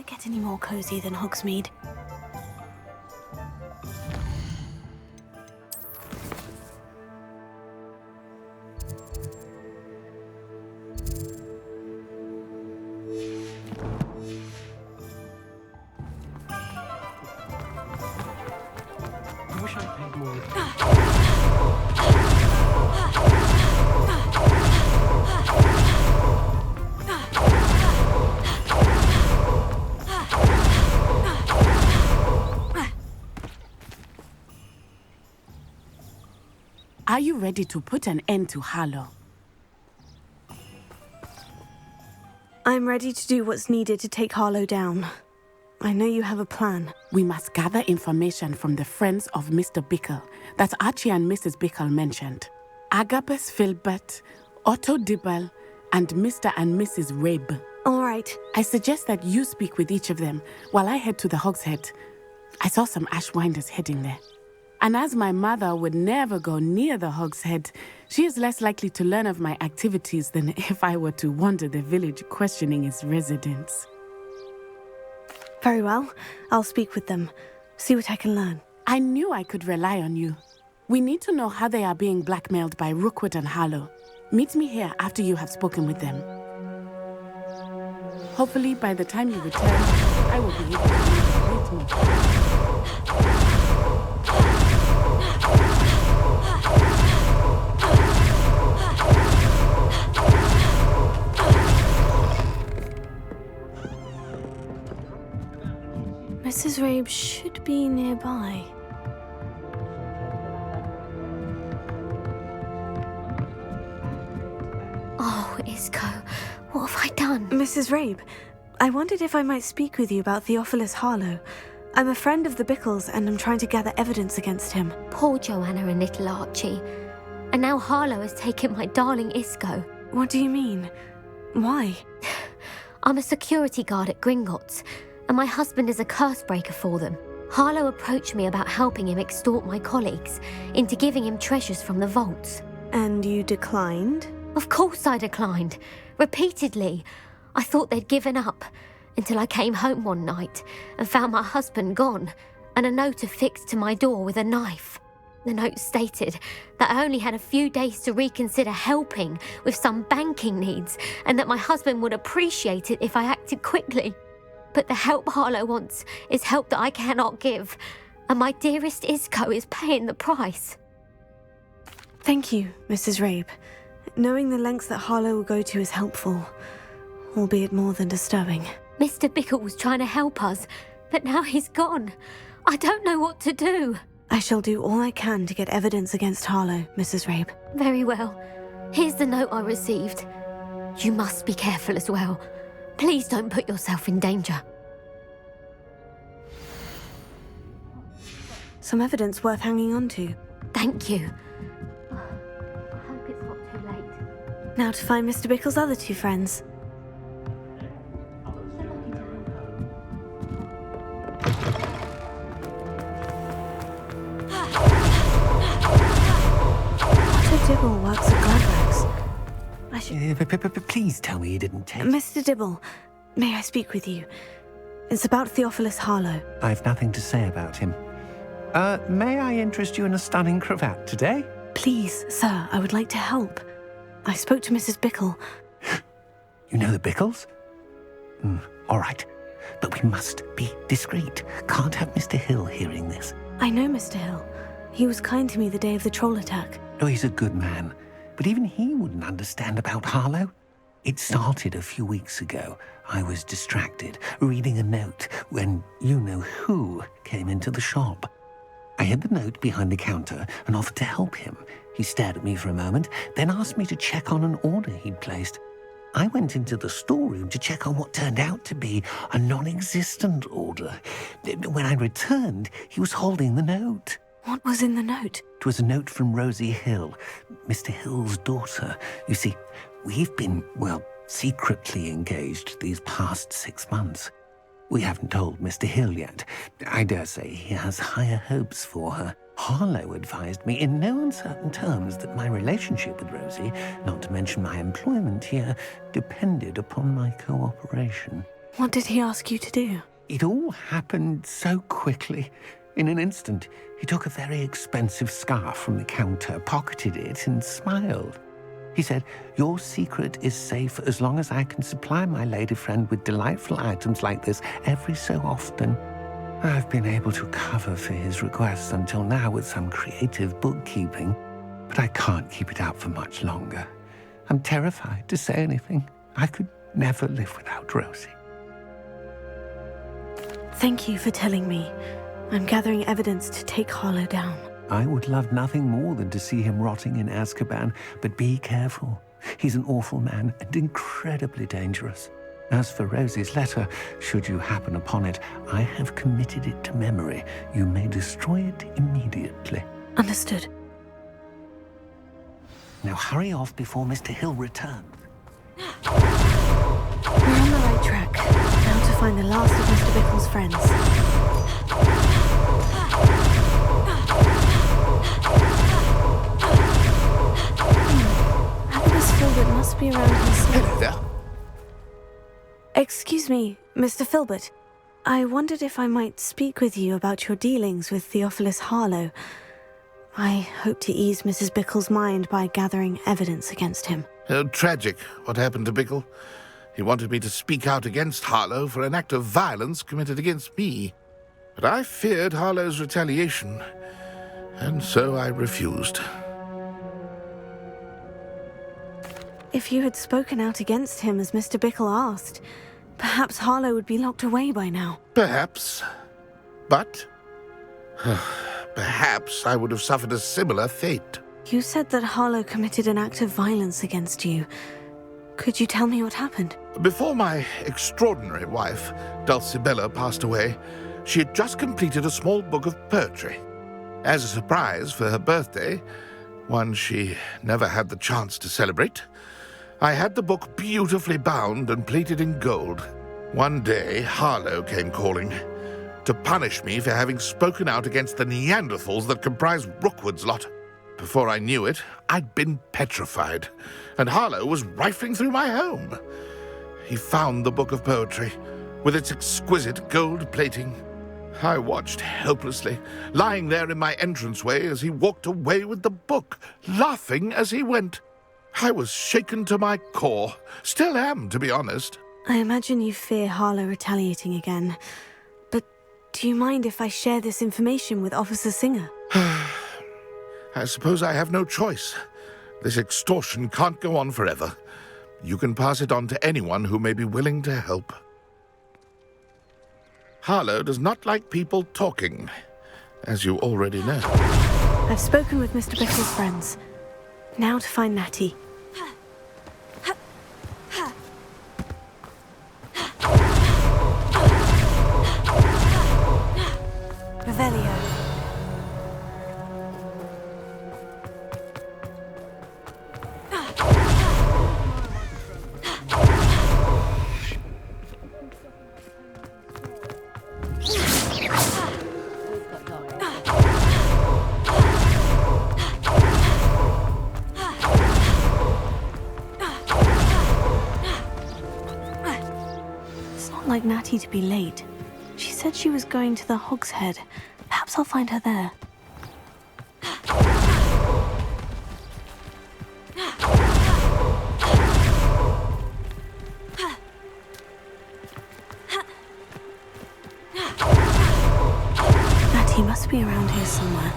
it get any more cozy than Hogsmeade? I wish I'd paid more. Are you ready to put an end to Harlow? I'm ready to do what's needed to take Harlow down. I know you have a plan. We must gather information from the friends of Mr. Bickle that Archie and Mrs. Bickle mentioned. Agabus Filbert, Otto Dibble, and Mr. and Mrs. Rabe. All right. I suggest that you speak with each of them while I head to the Hogshead. I saw some Ashwinders heading there. And as my mother would never go near the Hogshead, she is less likely to learn of my activities than if I were to wander the village questioning its residents. Very well. I'll speak with them. See what I can learn. I knew I could rely on you. We need to know how they are being blackmailed by Rookwood and Harlow. Meet me here after you have spoken with them. Hopefully, by the time you return, I will be able to meet me. Mrs. Rabe should be nearby. Oh, Isco, what have I done? Mrs. Rabe, I wondered if I might speak with you about Theophilus Harlow. I'm a friend of the Bickles and I'm trying to gather evidence against him. Poor Joanna and little Archie. And now Harlow has taken my darling Isco. What do you mean? Why? I'm a security guard at Gringotts, and my husband is a curse breaker for them. Harlow approached me about helping him extort my colleagues into giving him treasures from the vaults. And you declined? Of course I declined. Repeatedly. I thought they'd given up, until I came home one night and found my husband gone, and a note affixed to my door with a knife. The note stated that I only had a few days to reconsider helping with some banking needs, and that my husband would appreciate it if I acted quickly. But the help Harlow wants is help that I cannot give, and my dearest Isco is paying the price. Thank you, Mrs. Rabe. Knowing the lengths that Harlow will go to is helpful, albeit more than disturbing. Mr. Bickle was trying to help us, but now he's gone. I don't know what to do. I shall do all I can to get evidence against Harlow, Mrs. Rabe. Very well. Here's the note I received. You must be careful as well. Please don't put yourself in danger. Some evidence worth hanging on to. Thank you. I hope it's not too late. Now to find Mr. Bickle's other two friends. Otto Dibble works at Gladwax. I should... Please tell me you didn't take... Mr. Dibble, may I speak with you? It's about Theophilus Harlow. I've nothing to say about him. May I interest you in a stunning cravat today? Please, sir, I would like to help. I spoke to Mrs. Bickle. You know the Bickles? All right. But we must be discreet. Can't have Mr. Hill hearing this. I know Mr. Hill. He was kind to me the day of the troll attack. Oh, he's a good man. But even he wouldn't understand about Harlow. It started a few weeks ago. I was distracted, reading a note, when you-know-who came into the shop. I hid the note behind the counter and offered to help him. He stared at me for a moment, then asked me to check on an order he'd placed. I went into the storeroom to check on what turned out to be a non-existent order. When I returned, he was holding the note. What was in the note? It was a note from Rosie Hill, Mr. Hill's daughter. You see, we've been, secretly engaged these past 6 months. We haven't told Mr. Hill yet. I dare say he has higher hopes for her. Harlow advised me in no uncertain terms that my relationship with Rosie, not to mention my employment here, depended upon my cooperation. What did he ask you to do? It all happened so quickly. In an instant, he took a very expensive scarf from the counter, pocketed it, and smiled. He said, "Your secret is safe as long as I can supply my lady friend with delightful items like this every so often." I've been able to cover for his requests until now with some creative bookkeeping, but I can't keep it up for much longer. I'm terrified to say anything. I could never live without Rosie. Thank you for telling me. I'm gathering evidence to take Harlow down. I would love nothing more than to see him rotting in Azkaban, but be careful. He's an awful man and incredibly dangerous. As for Rosie's letter, should you happen upon it, I have committed it to memory. You may destroy it immediately. Understood. Now hurry off before Mr. Hill returns. We're on the right track. Now to find the last of Mr. Bickle's friends. Filbert must be around here somewhere. Hello there. Excuse me, Mr. Filbert. I wondered if I might speak with you about your dealings with Theophilus Harlow. I hope to ease Mrs. Bickle's mind by gathering evidence against him. Tragic, what happened to Bickle. He wanted me to speak out against Harlow for an act of violence committed against me. But I feared Harlow's retaliation, and so I refused. If you had spoken out against him as Mr. Bickle asked, perhaps Harlow would be locked away by now. Perhaps. But perhaps I would have suffered a similar fate. You said that Harlow committed an act of violence against you. Could you tell me what happened? Before my extraordinary wife, Dulcibella, passed away, she had just completed a small book of poetry. As a surprise for her birthday, one she never had the chance to celebrate, I had the book beautifully bound and plated in gold. One day, Harlow came calling to punish me for having spoken out against the Neanderthals that comprise Rookwood's lot. Before I knew it, I'd been petrified, and Harlow was rifling through my home. He found the book of poetry, with its exquisite gold plating. I watched helplessly, lying there in my entranceway as he walked away with the book, laughing as he went. I was shaken to my core. Still am, to be honest. I imagine you fear Harlow retaliating again. But do you mind if I share this information with Officer Singer? I suppose I have no choice. This extortion can't go on forever. You can pass it on to anyone who may be willing to help. Harlow does not like people talking, as you already know. I've spoken with Mr. Bickle's friends. Now to find Natty. Revelio. Like Natty to be late. She said she was going to the Hog's Head. Perhaps I'll find her there. Natty must be around here somewhere.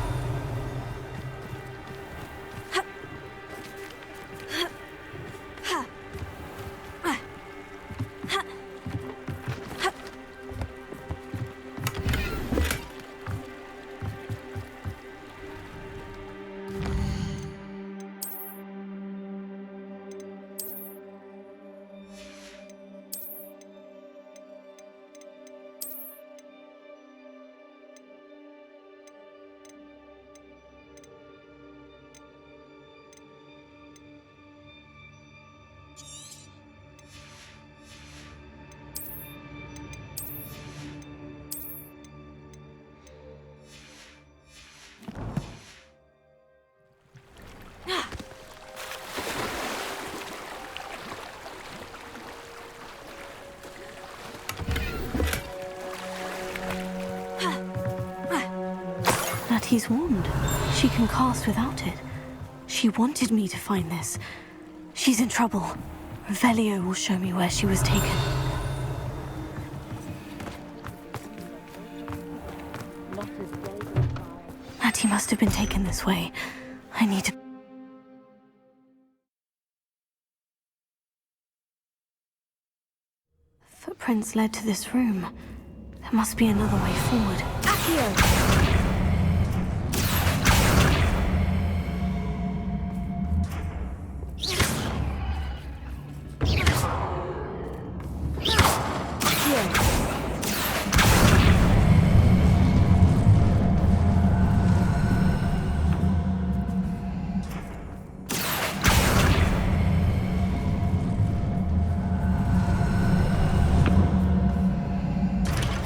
Lucky's wand. She can cast without it. She wanted me to find this. She's in trouble. Revelio will show me where she was taken. Natty must have been taken this way. I need to... Footprints led to this room. There must be another way forward. Accio!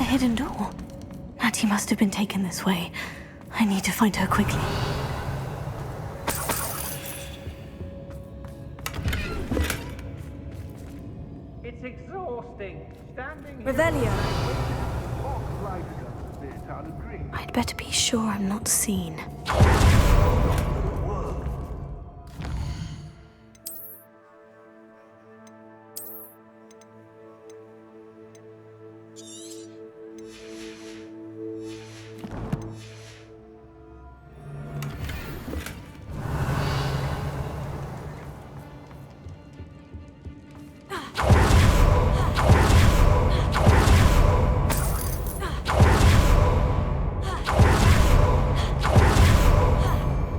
Hidden door. Natty must have been taken this way. I need to find her quickly. It's exhausting. Standing here. Revelio. Like a bit out of green. I'd better be sure I'm not seen.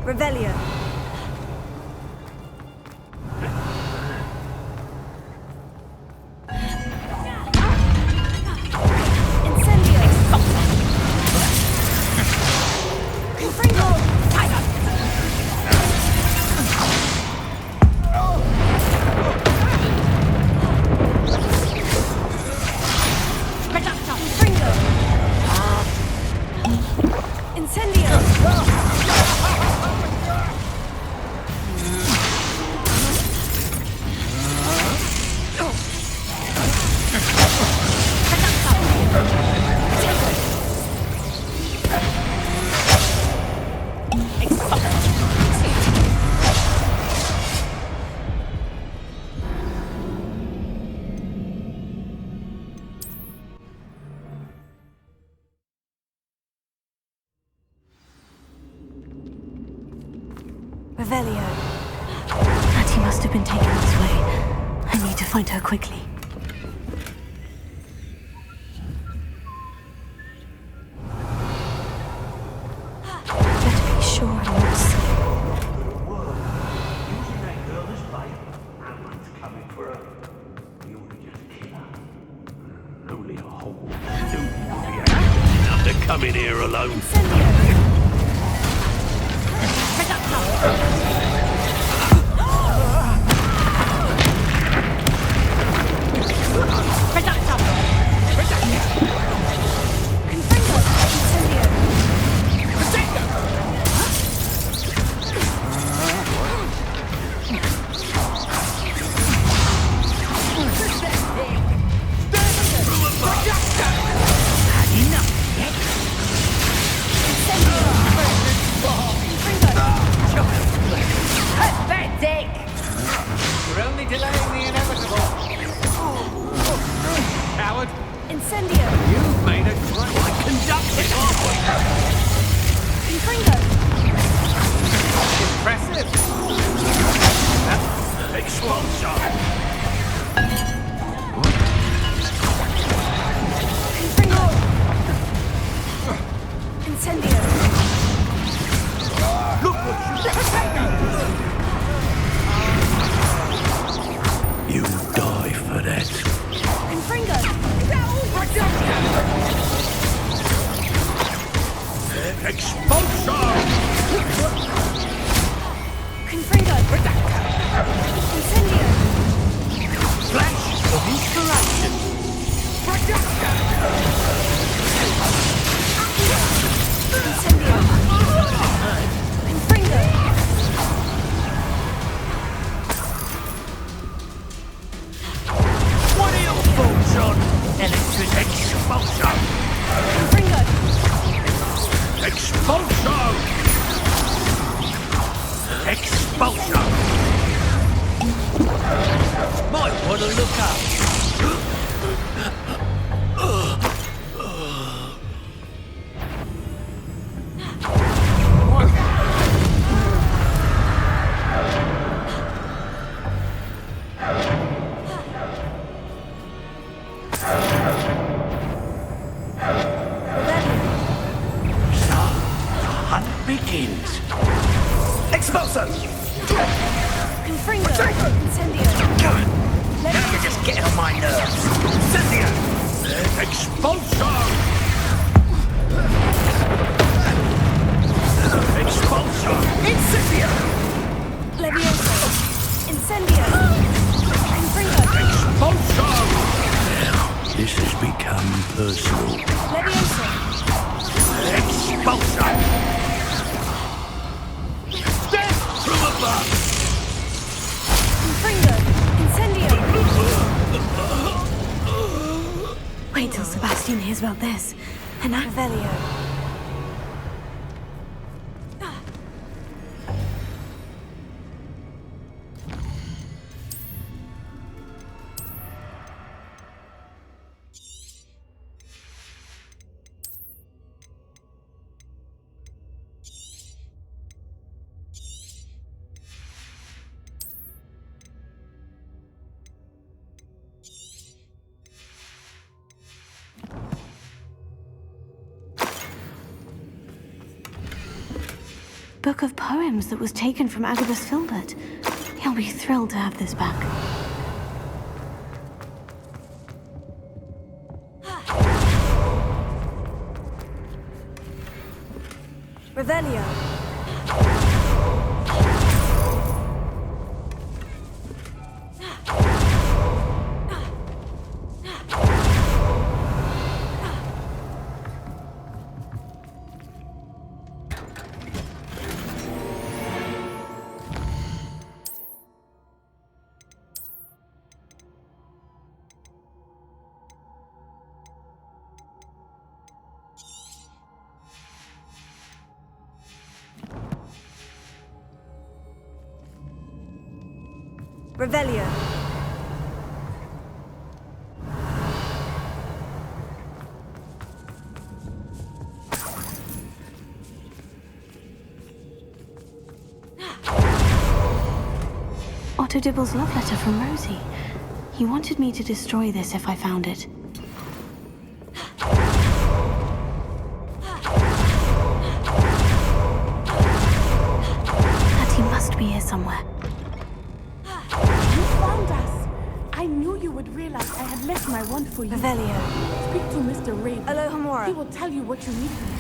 Revelio. Incendio. Confringo. Reductor. Confringo. Incendio. Revelio. Natty must have been taken this way. I need to find her quickly. Better be sure I'm not safe. Using that girl as bait. Someone's coming for her. We ought to just kill her. Only a whole stupid enough to come in here alone. You're only delaying the inevitable. Coward. Incendio. You've made a great conductor. Confringo. Impressive. That's explosion. Confringo. Incendio. Look what you die for that. Confringo. Expulsion! Confringo. Incendio. Flash of inspiration! Incendio. Confringo. What are your thoughts on electric expulsion? Confringo. Expulsion! On the lookout! Begins. Expulso! Confringo! Incendio! Now you're just getting on my nerves. Incendio! Expulso! Expulso! Incendio! Levioso! Incendio! Confringo! Expulso! This has become personal. Levioso! Expulso! Confringo! Incendio! Wait till Sebastian hears about this. And Revelio. Book of poems that was taken from Agabus Filbert. He'll be thrilled to have this back. Revelio. Revelio. Otto Dibble's love letter from Rosie. He wanted me to destroy this if I found it. That he must be here somewhere. I knew you would realize I had left my wand for you. Revelio. Speak to Mr. Ray. Alohomora. He will tell you what you need from him.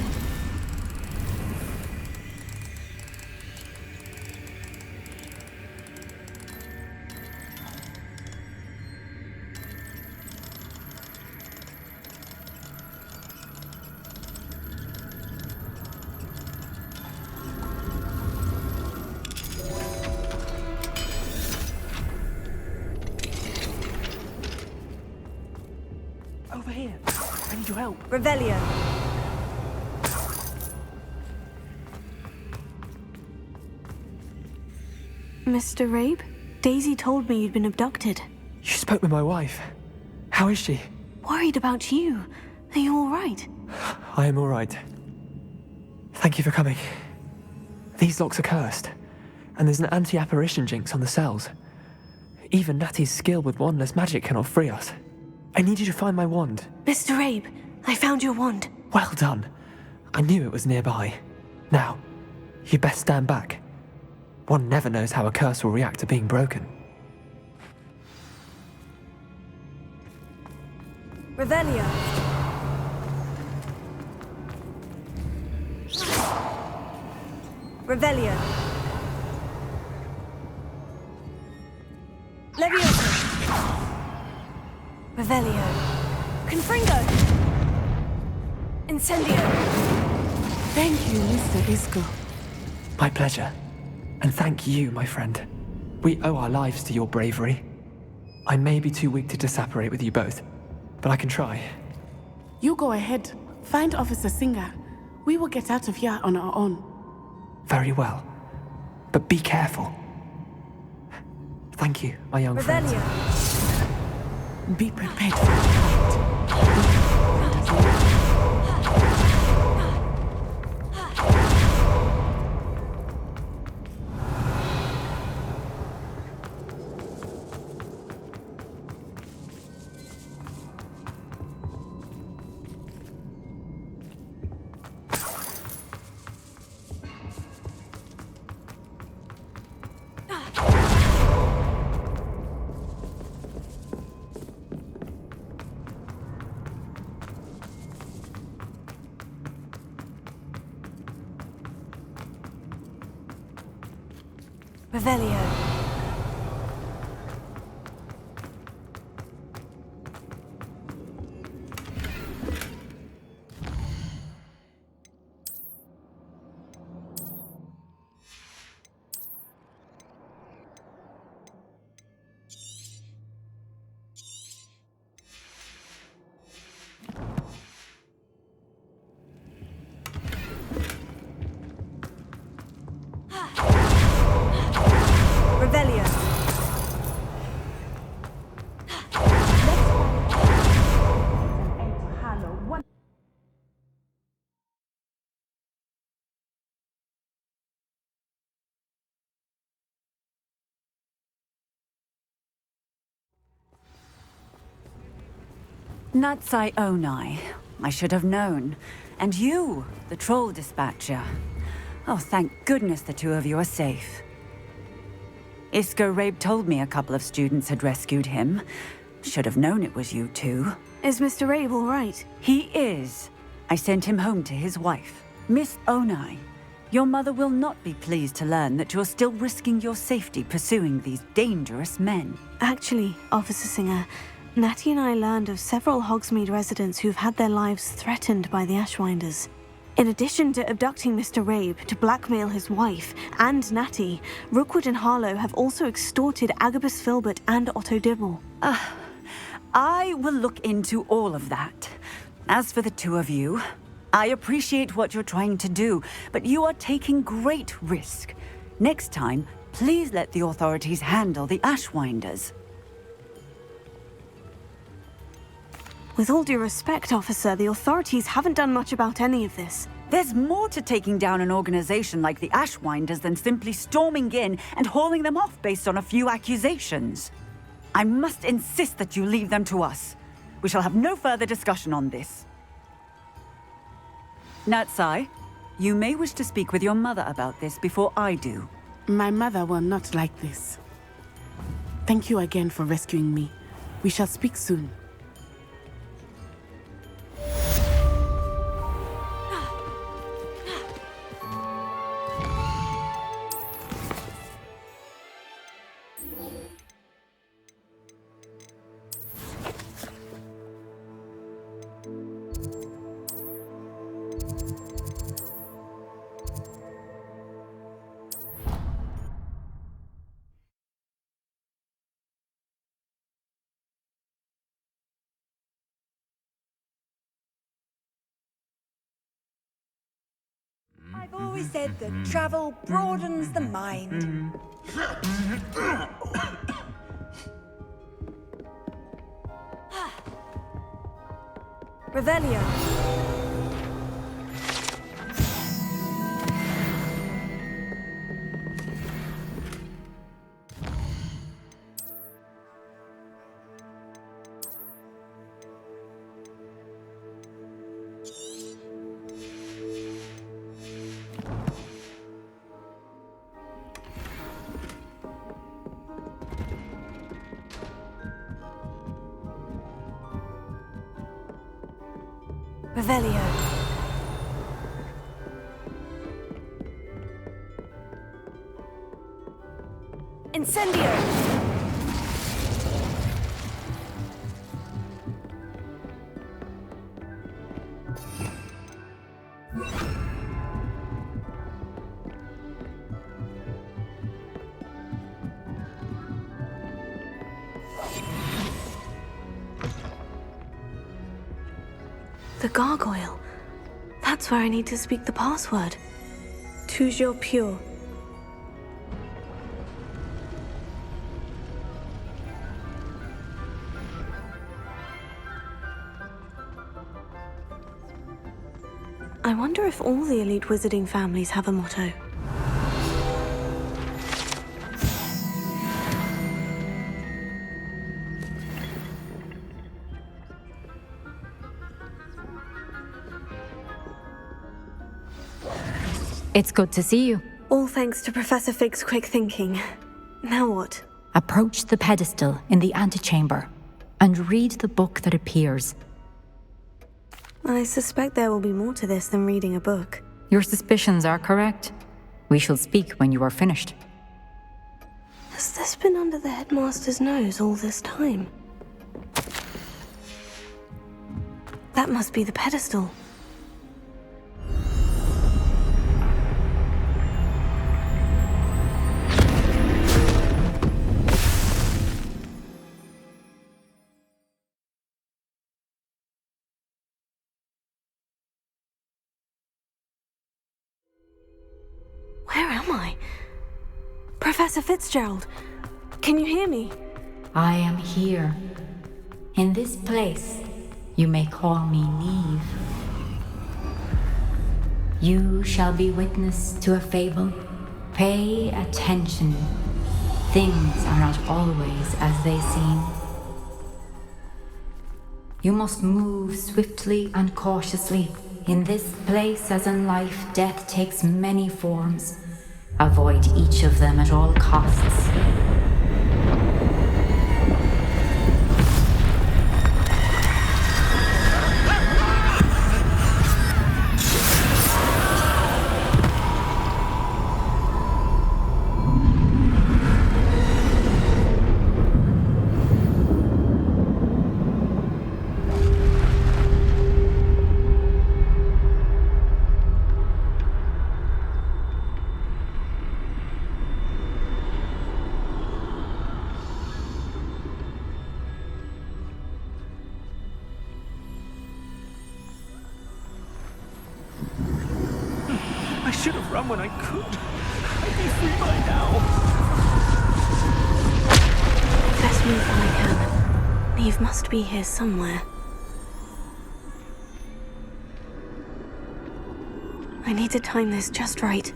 Over here. I need your help. Revelio. Mr. Rabe? Daisy told me you'd been abducted. You spoke with my wife. How is she? Worried about you. Are you all right? I am all right. Thank you for coming. These locks are cursed, and there's an anti-apparition jinx on the cells. Even Natty's skill with wandless magic cannot free us. I need you to find my wand. Mr. Rabe, I found your wand. Well done. I knew it was nearby. Now, you best stand back. One never knows how a curse will react to being broken. Revelio. Revelio. Levioso. Revelio. Confringo. Incendio. Thank you, Mr. Isco. My pleasure. And thank you, my friend. We owe our lives to your bravery. I may be too weak to disapparate with you both, but I can try. You go ahead. Find Officer Singer. We will get out of here on our own. Very well. But be careful. Thank you, my young friend. Revelio. Be prepared for a fight. Revelio. Natsai Onai. I should have known. And you, the troll dispatcher. Oh, thank goodness the two of you are safe. Isco Rabe told me a couple of students had rescued him. Should have known it was you two. Is Mr. Rabe all right? He is. I sent him home to his wife. Miss Onai, your mother will not be pleased to learn that you're still risking your safety pursuing these dangerous men. Actually, Officer Singer, Natty and I learned of several Hogsmeade residents who've had their lives threatened by the Ashwinders. In addition to abducting Mr. Rabe to blackmail his wife and Natty, Rookwood and Harlow have also extorted Agabus Filbert and Otto Dibble. I will look into all of that. As for the two of you, I appreciate what you're trying to do, but you are taking great risk. Next time, please let the authorities handle the Ashwinders. With all due respect, officer, the authorities haven't done much about any of this. There's more to taking down an organization like the Ashwinders than simply storming in and hauling them off based on a few accusations. I must insist that you leave them to us. We shall have no further discussion on this. Natsai, you may wish to speak with your mother about this before I do. My mother will not like this. Thank you again for rescuing me. We shall speak soon. I've always said that travel broadens the mind. Revelio. Revelio. Incendio! The gargoyle. That's where I need to speak the password. Toujours pure. I wonder if all the elite wizarding families have a motto. It's good to see you. All thanks to Professor Fig's quick thinking. Now what? Approach the pedestal in the antechamber and read the book that appears. I suspect there will be more to this than reading a book. Your suspicions are correct. We shall speak when you are finished. Has this been under the headmaster's nose all this time? That must be the pedestal. Where am I? Professor Fitzgerald, can you hear me? I am here. In this place, you may call me Neve. You shall be witness to a fable. Pay attention. Things are not always as they seem. You must move swiftly and cautiously. In this place, as in life, death takes many forms. Avoid each of them at all costs. I should have run when I could. I'd be free by now. Best move when I can. Neve must be here somewhere. I need to time this just right.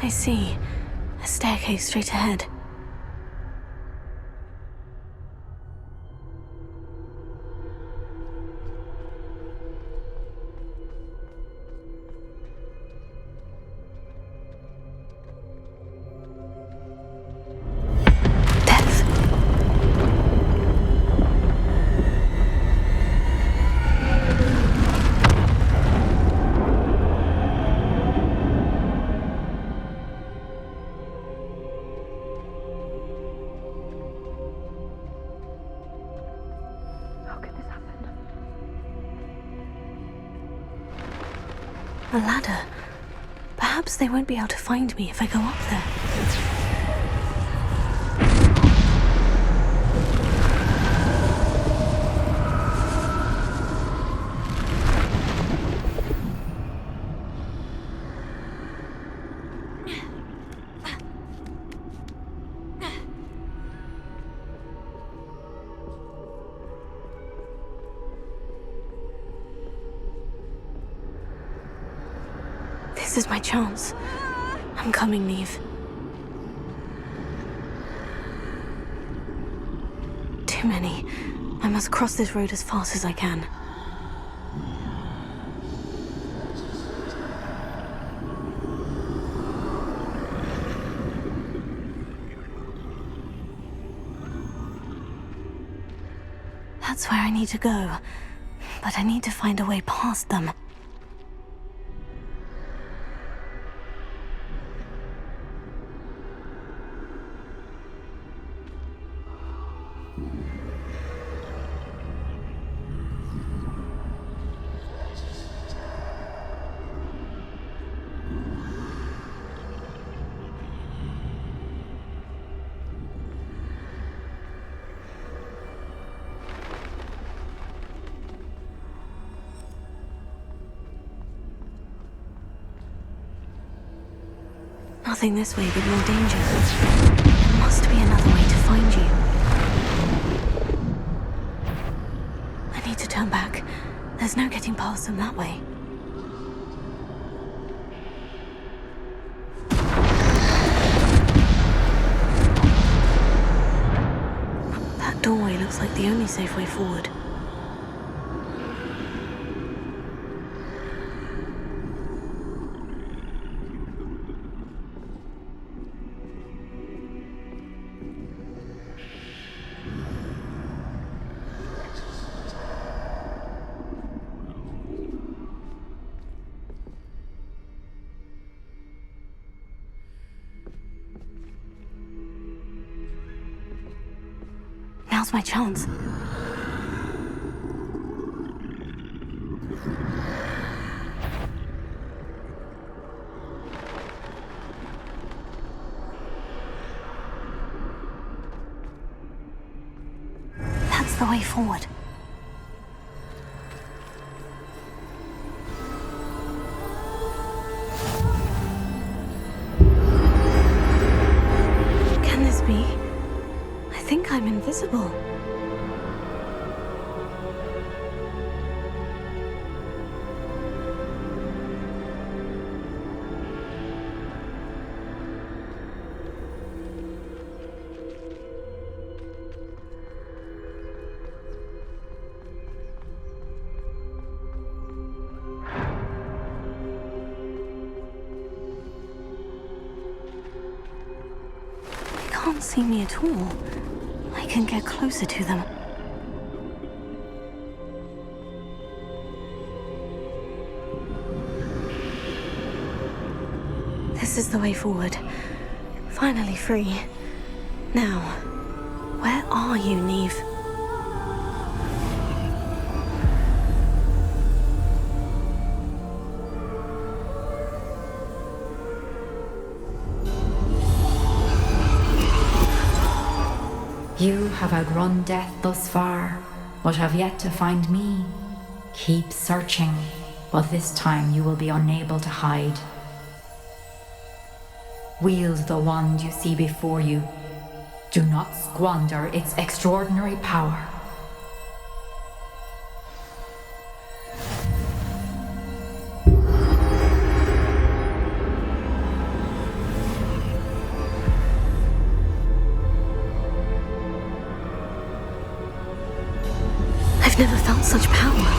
I see. A staircase straight ahead. A ladder. Perhaps they won't be able to find me if I go up there. This is my chance. I'm coming, Neve. Too many. I must cross this road as fast as I can. That's where I need to go. But I need to find a way past them. nothing this way but more danger. There must be another way to find you. I need to turn back. There's no getting past them that way. That doorway looks like the only safe way forward. Now's my chance. That's the way forward. Can this be? I think I'm invisible. They can't see me at all. I can get closer to them. This is the way forward. Finally free. Now, where are you, Neve? You have outrun death thus far, but have yet to find me. Keep searching, but this time you will be unable to hide. Wield the wand you see before you. Do not squander its extraordinary power. I've never felt such power.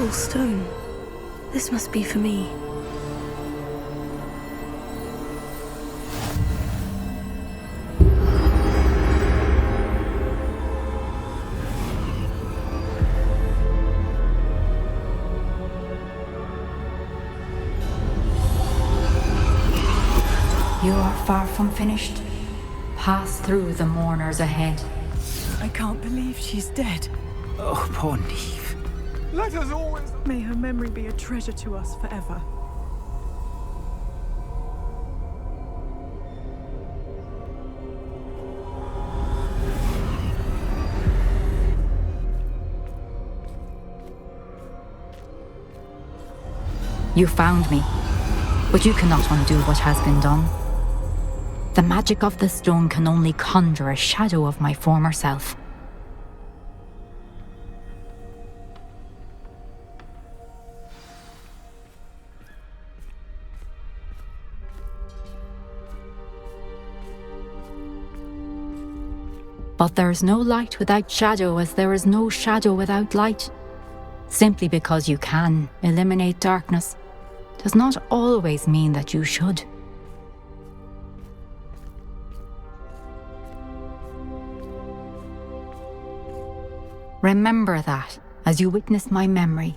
purple stone. This must be for me. You are far from finished. Pass through the mourners ahead. I can't believe she's dead. Oh, poor Neve. Let us always... May her memory be a treasure to us forever. You found me, but you cannot undo what has been done. The magic of the stone can only conjure a shadow of my former self. But there is no light without shadow, as there is no shadow without light. Simply because you can eliminate darkness does not always mean that you should. Remember that as you witness my memory.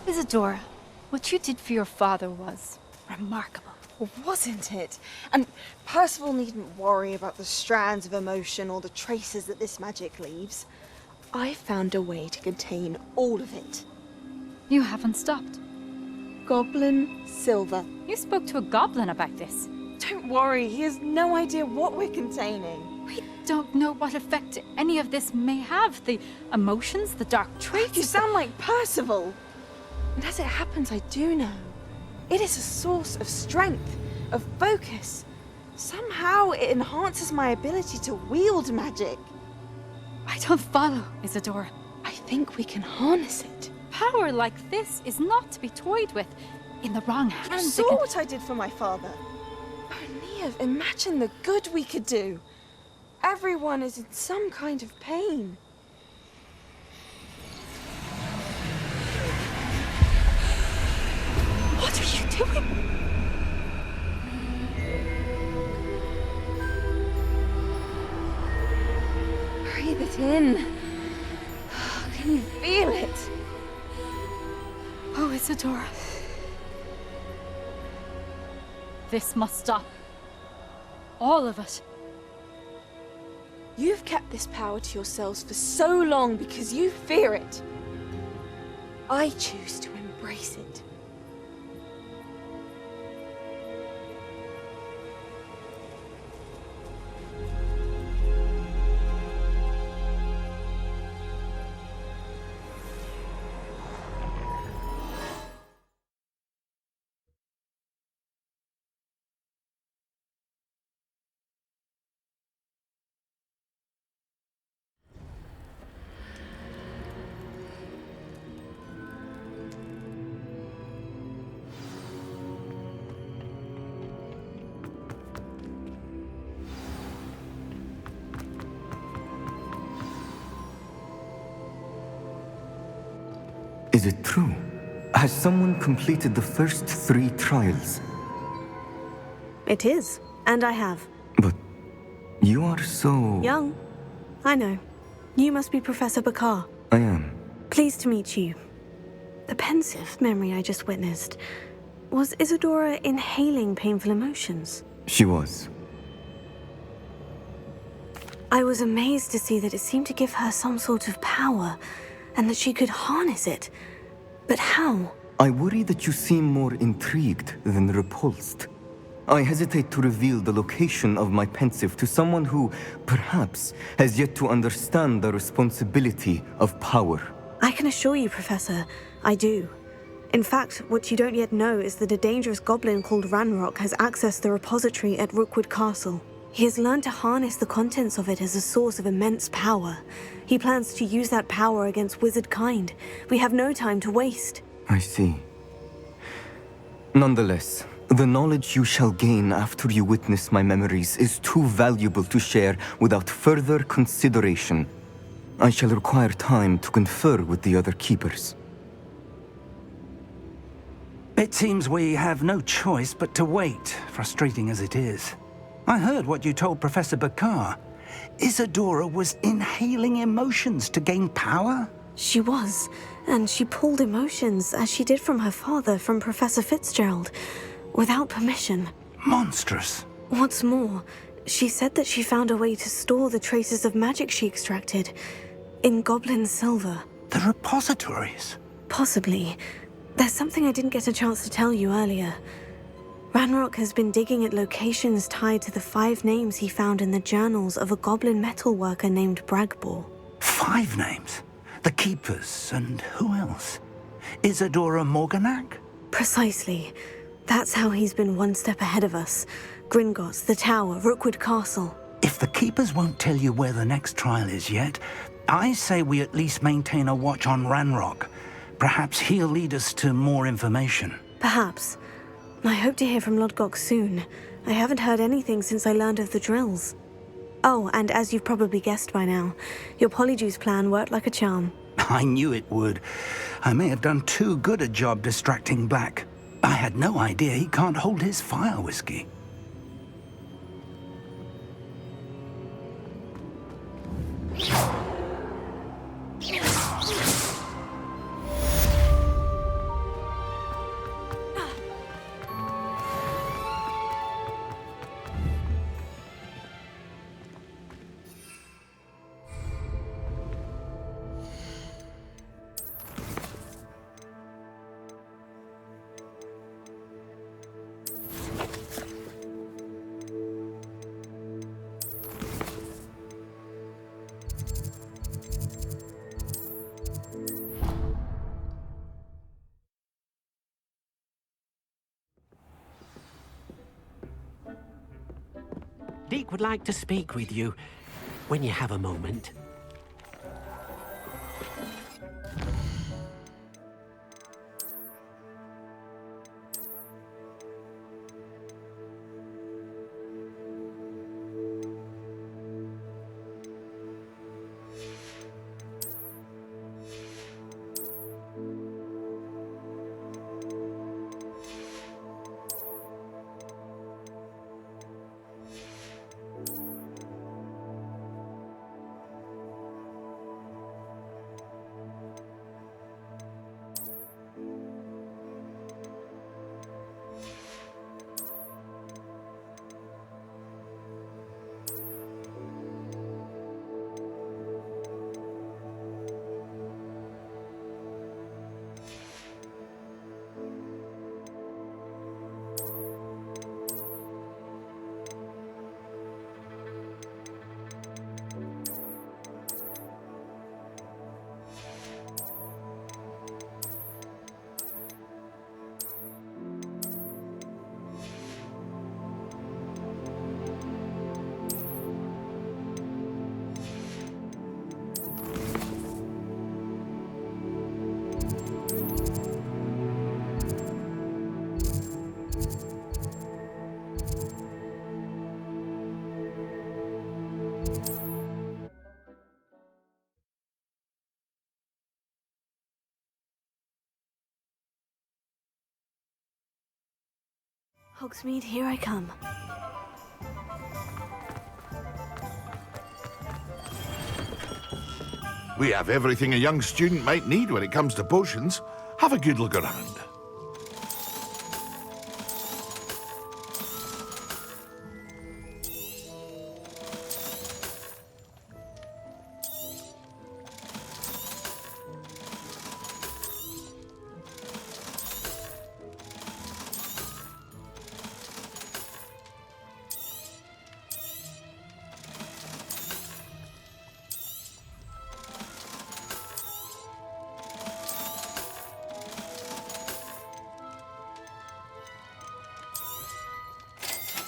Isadora, what you did for your father was remarkable. Well, wasn't it? And Percival needn't worry about the strands of emotion or the traces that this magic leaves. I found a way to contain all of it. You haven't stopped. Goblin Silver. You spoke to a goblin about this. Don't worry, he has no idea what we're containing. We don't know what effect any of this may have. The emotions, the dark traits. You sound like Percival. And as it happens, I do know. It is a source of strength, of focus. Somehow it enhances my ability to wield magic. I don't follow, Isadora. I think we can harness it. Power like this is not to be toyed with. In the wrong You hands, saw what I did for my father. Oh, Neve, imagine the good we could do. Everyone is in some kind of pain. What are you doing? Breathe it in. Can you feel it? Oh, Isadora. This must stop. All of it. You've kept this power to yourselves for so long because you fear it. I choose to embrace it. Is it true? Has someone completed the first 3 trials? It is, and I have. But you are so... Young. I know. You must be Professor Bakar. I am. Pleased to meet you. The pensive memory I just witnessed. Was Isadora inhaling painful emotions? She was. I was amazed to see that it seemed to give her some sort of power, and that she could harness it. But how? I worry that you seem more intrigued than repulsed. I hesitate to reveal the location of my pensive to someone who, perhaps, has yet to understand the responsibility of power. I can assure you, Professor, I do. In fact, what you don't yet know is that a dangerous goblin called Ranrock has accessed the repository at Rookwood Castle. He has learned to harness the contents of it as a source of immense power. He plans to use that power against wizard kind. We have no time to waste. I see. Nonetheless, the knowledge you shall gain after you witness my memories is too valuable to share without further consideration. I shall require time to confer with the other keepers. It seems we have no choice but to wait, frustrating as it is. I heard what you told Professor Bakar. Isadora was inhaling emotions to gain power? She was, and she pulled emotions, as she did from her father, from Professor Fitzgerald, without permission. Monstrous. What's more, she said that she found a way to store the traces of magic she extracted in goblin silver. The repositories? Possibly. There's something I didn't get a chance to tell you earlier. Ranrock has been digging at locations tied to the 5 names he found in the journals of a goblin metalworker named Bragbor. 5 names? The Keepers, and who else? Isadora Morganac? Precisely. That's how he's been one step ahead of us. Gringotts, the Tower, Rookwood Castle. If the Keepers won't tell you where the next trial is yet, I say we at least maintain a watch on Ranrock. Perhaps he'll lead us to more information. Perhaps. I hope to hear from Lodgok soon. I haven't heard anything since I learned of the drills. Oh, and as you've probably guessed by now, your Polyjuice plan worked like a charm. I knew it would. I may have done too good a job distracting Black. I had no idea he can't hold his fire whiskey. Deek would like to speak with you, when you have a moment. Hogsmeade, here I come. We have everything a young student might need when it comes to potions. Have a good look around.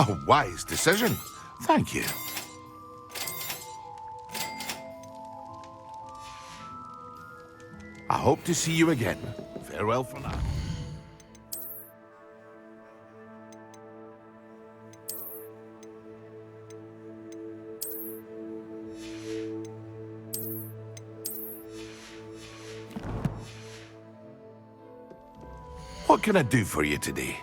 A wise decision. Thank you. I hope to see you again. Farewell for now. What can I do for you today?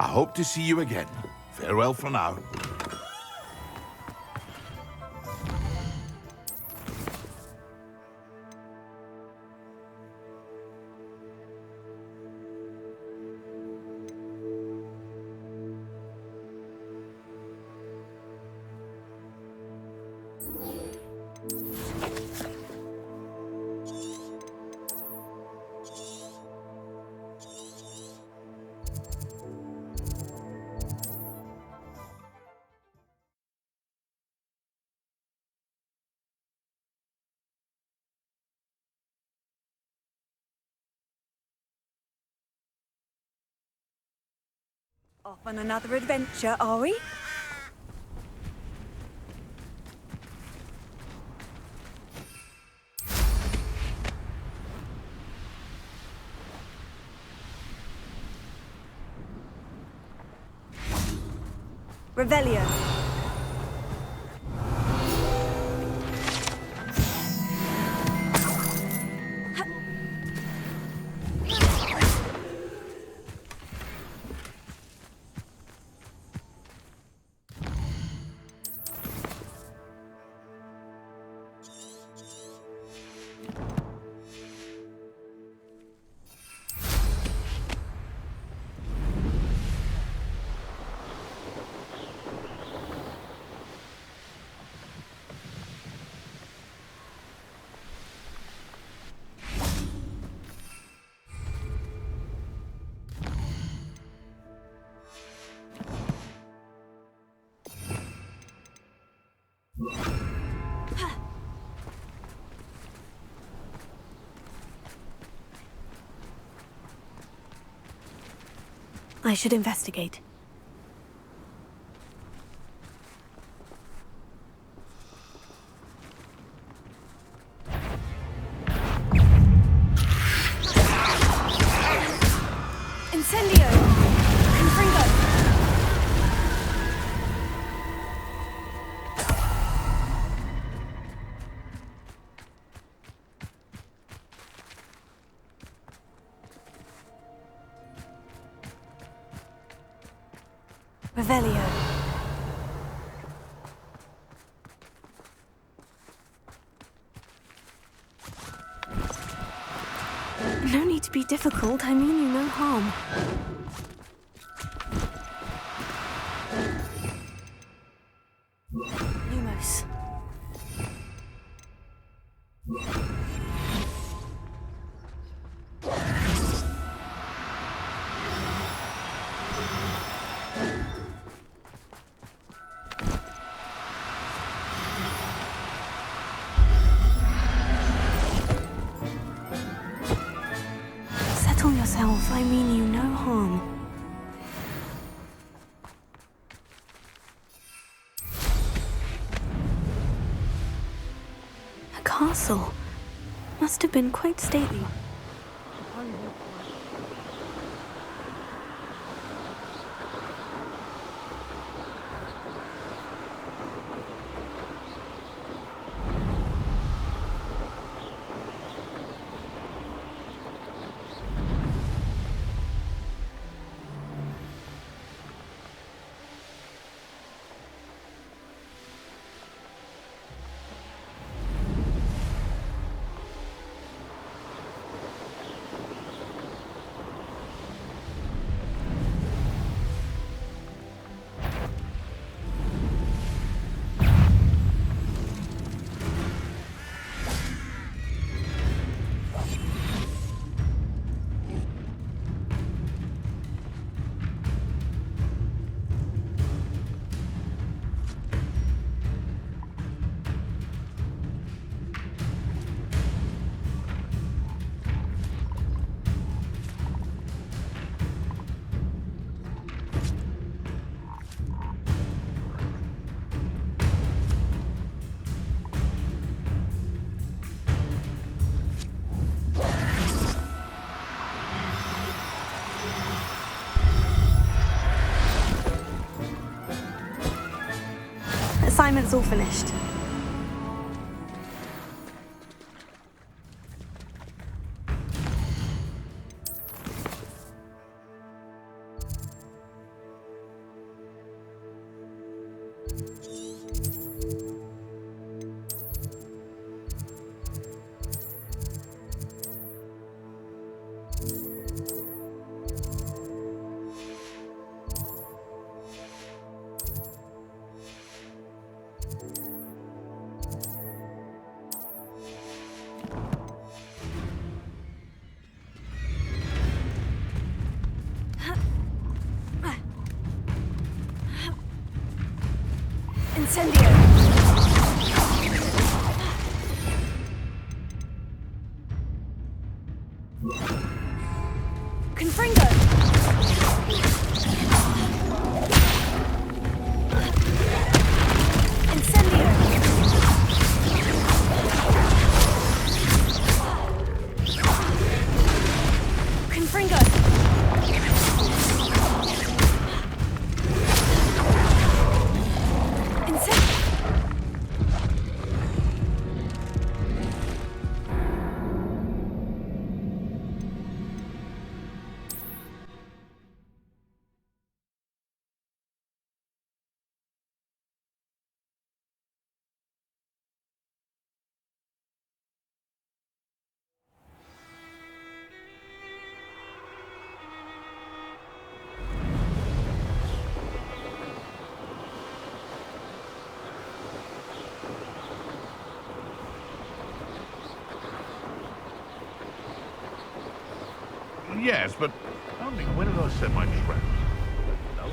I hope to see you again. Farewell for now. Off on another adventure, are we? Revelio. I should investigate. Incendio! Confringo! Revelio. No need to be difficult, I mean you no harm. Lumos. Settle yourself, I mean you no harm. A castle. Must have been quite stately. Assignment's all finished. Incendio! Confringo! Incendio! Confringo! Yes, but only when did I set my traps? No.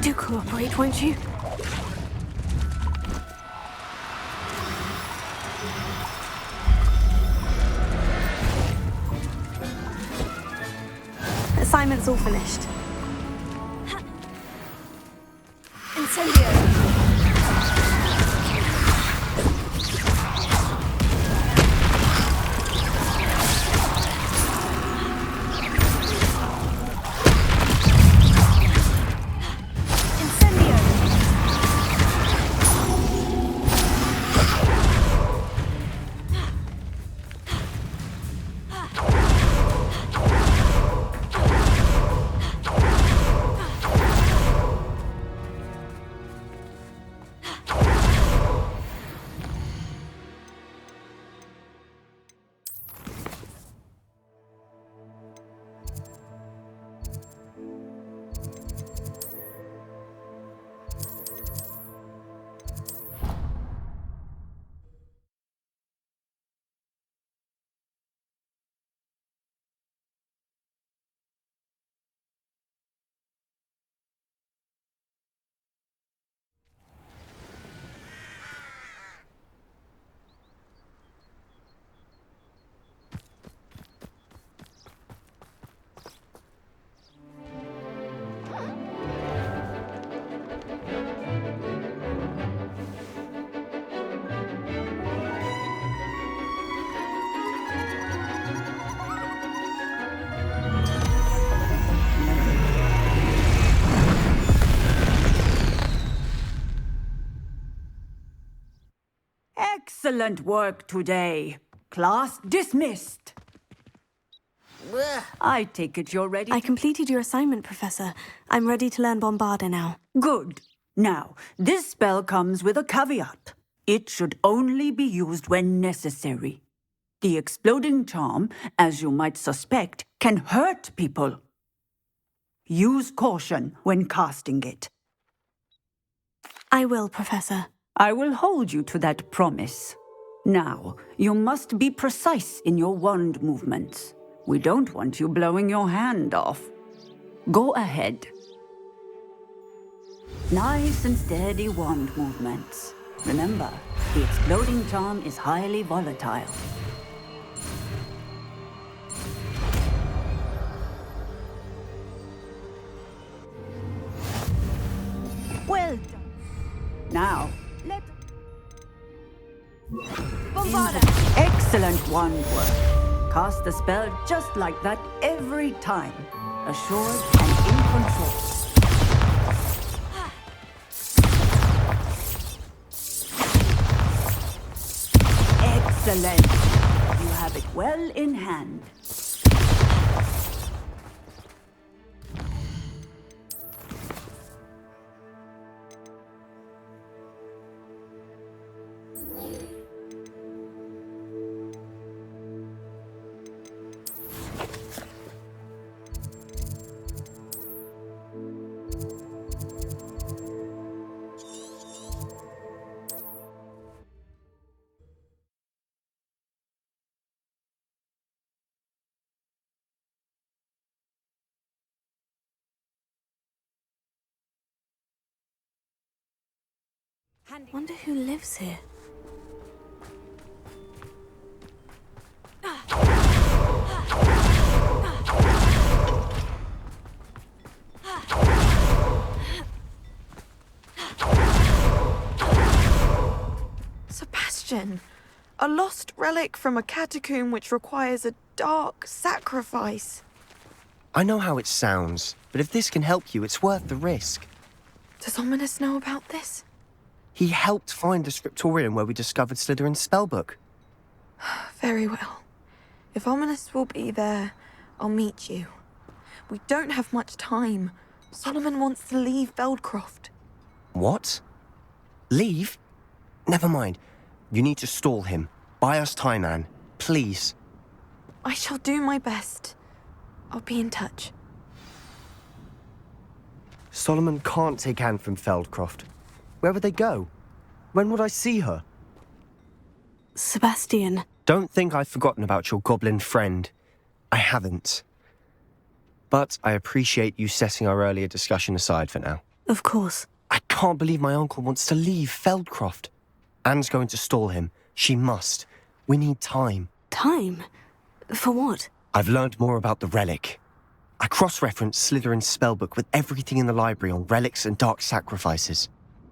Do cooperate, won't you? Assignment's all finished. Incendio! Excellent work today. Class dismissed. I take it you're ready. I completed your assignment, Professor. I'm ready to learn Bombarda now. Good. Now, this spell comes with a caveat. It should only be used when necessary. The exploding charm, as you might suspect, can hurt people. Use caution when casting it. I will, Professor. I will hold you to that promise. Now, you must be precise in your wand movements. We don't want you blowing your hand off. Go ahead. Nice and steady wand movements. Remember, the exploding charm is highly volatile. Well done. Now, let... Bombarda! Excellent wand work. Cast the spell just like that every time. Assured and in control. Excellent. You have it well in hand. Wonder who lives here. Sebastian, a lost relic from a catacomb which requires a dark sacrifice. I know how it sounds, but if this can help you, it's worth the risk. Does Ominous know about this? He helped find the scriptorium where we discovered Slytherin's spellbook. Very well. If Ominous will be there, I'll meet you. We don't have much time. Solomon wants to leave Feldcroft. What? Leave? Never mind. You need to stall him. Buy us time, Anne. Please. I shall do my best. I'll be in touch. Solomon can't take Anne from Feldcroft. Where would they go? When would I see her? Sebastian. Don't think I've forgotten about your goblin friend. I haven't. But I appreciate you setting our earlier discussion aside for now. Of course. I can't believe my uncle wants to leave Feldcroft. Anne's going to stall him. She must. We need time. Time? For what? I've learned more about the relic. I cross-referenced Slytherin's spellbook with everything in the library on relics and dark sacrifices.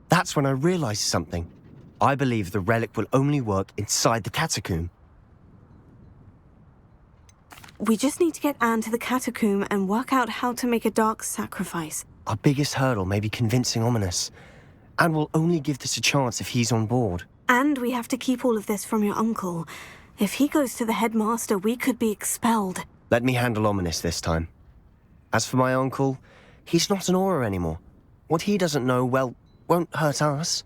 That's when I realized something. I believe the relic will only work inside the catacomb. We just need to get Anne to the catacomb and work out how to make a dark sacrifice. Our biggest hurdle may be convincing Ominous. And we'll only give this a chance if he's on board. And we have to keep all of this from your uncle. If he goes to the headmaster, we could be expelled. Let me handle Ominous this time. As for my uncle, he's not an Auror anymore. What he doesn't know, well, won't hurt us.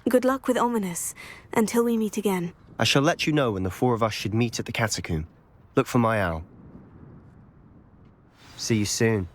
Good luck with Ominous, until we meet again. I shall let you know when the four of us should meet at the catacomb. Look for my owl. See you soon.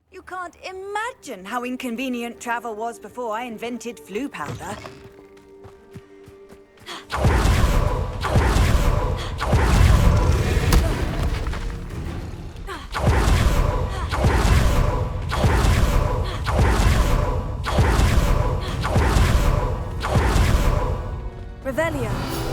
You can't imagine how inconvenient travel was before I invented flu powder. Revelio.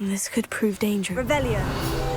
This could prove dangerous. Revelio.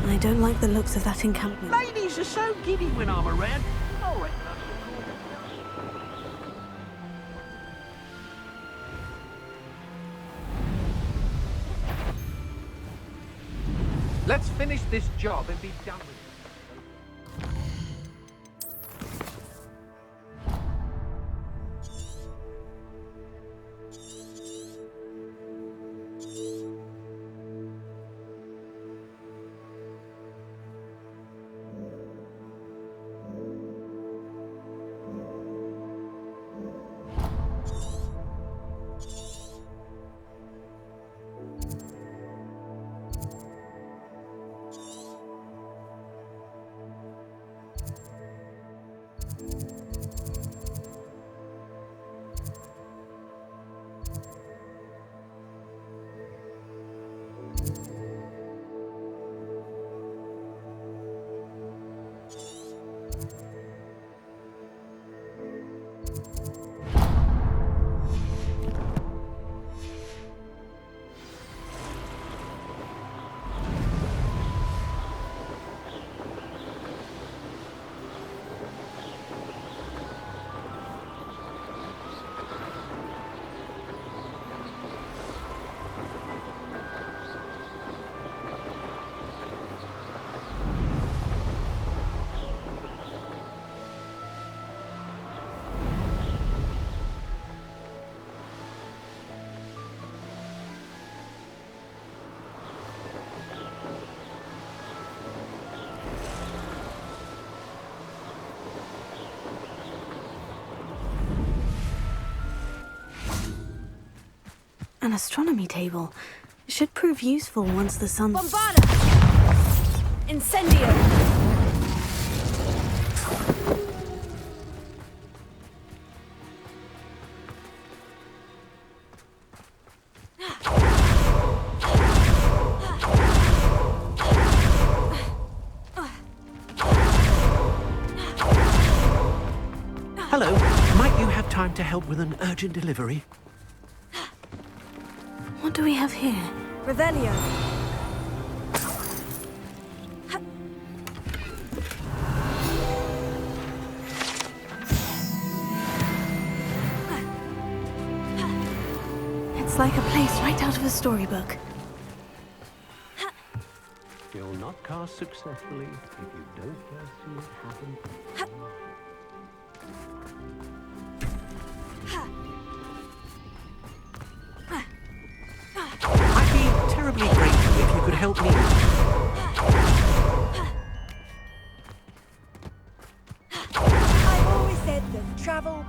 I don't like the looks of that encampment. Ladies are so giddy when I'm around. I reckon Let's finish this job and be done with it. An astronomy table. It should prove useful once the sun... Bombarda! Incendio! Hello. Might you have time to help with an urgent delivery? What do we have here? Revelio. It's like a place right out of a storybook. You'll not cast successfully if you don't first see it happen. I'd be terribly grateful if you could help me. I've always said that travel...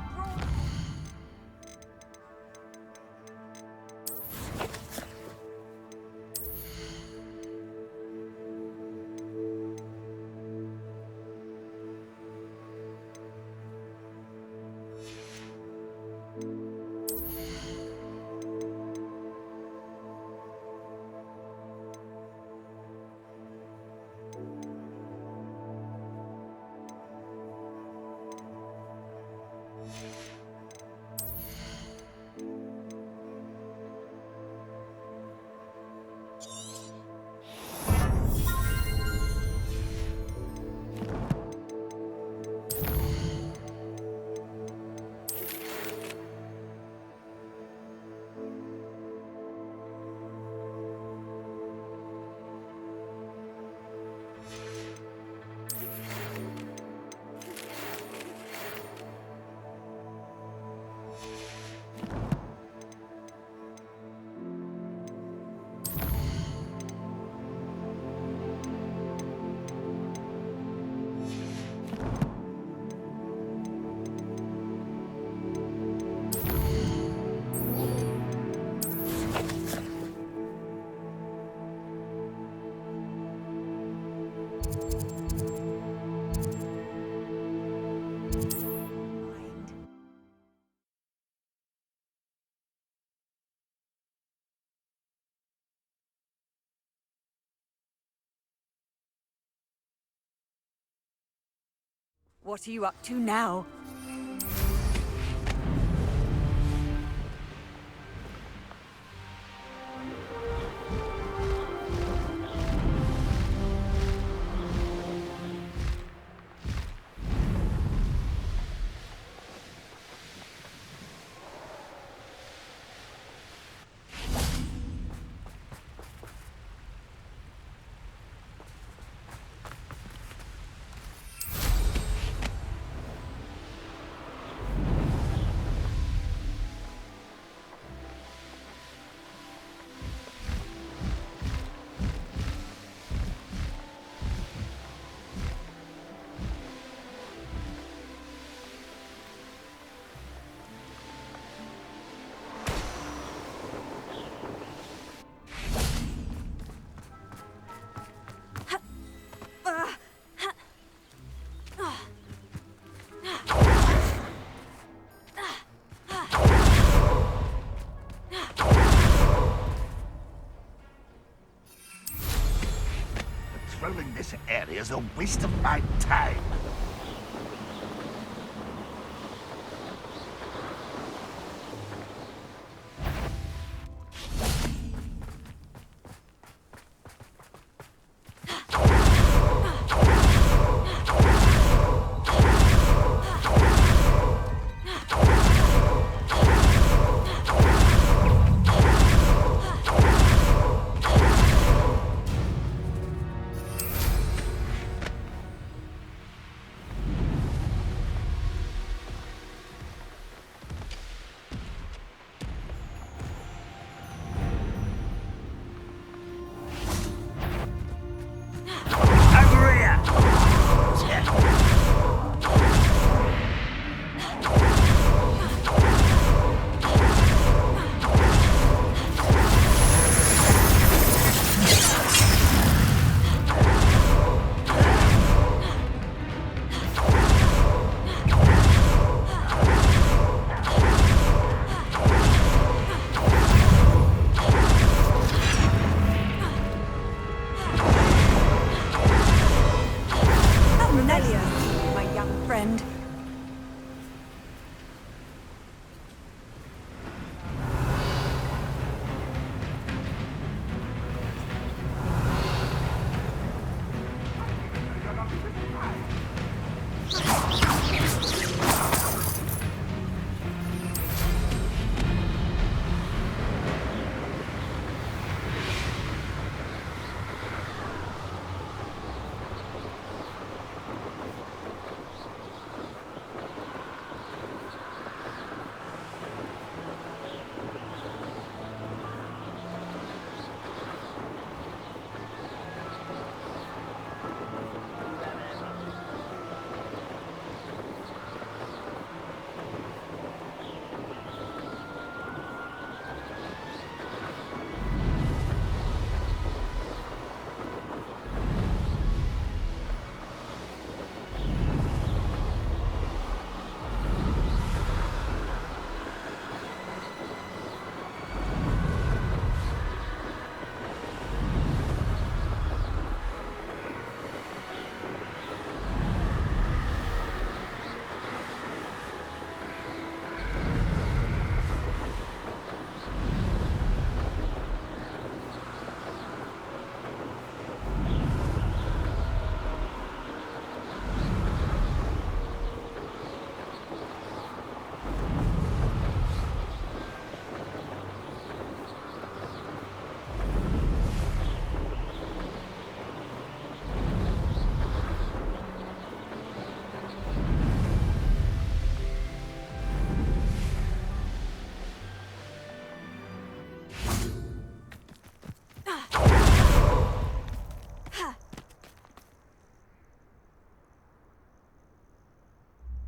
What are you up to now? Patrolling this area is a waste of my time.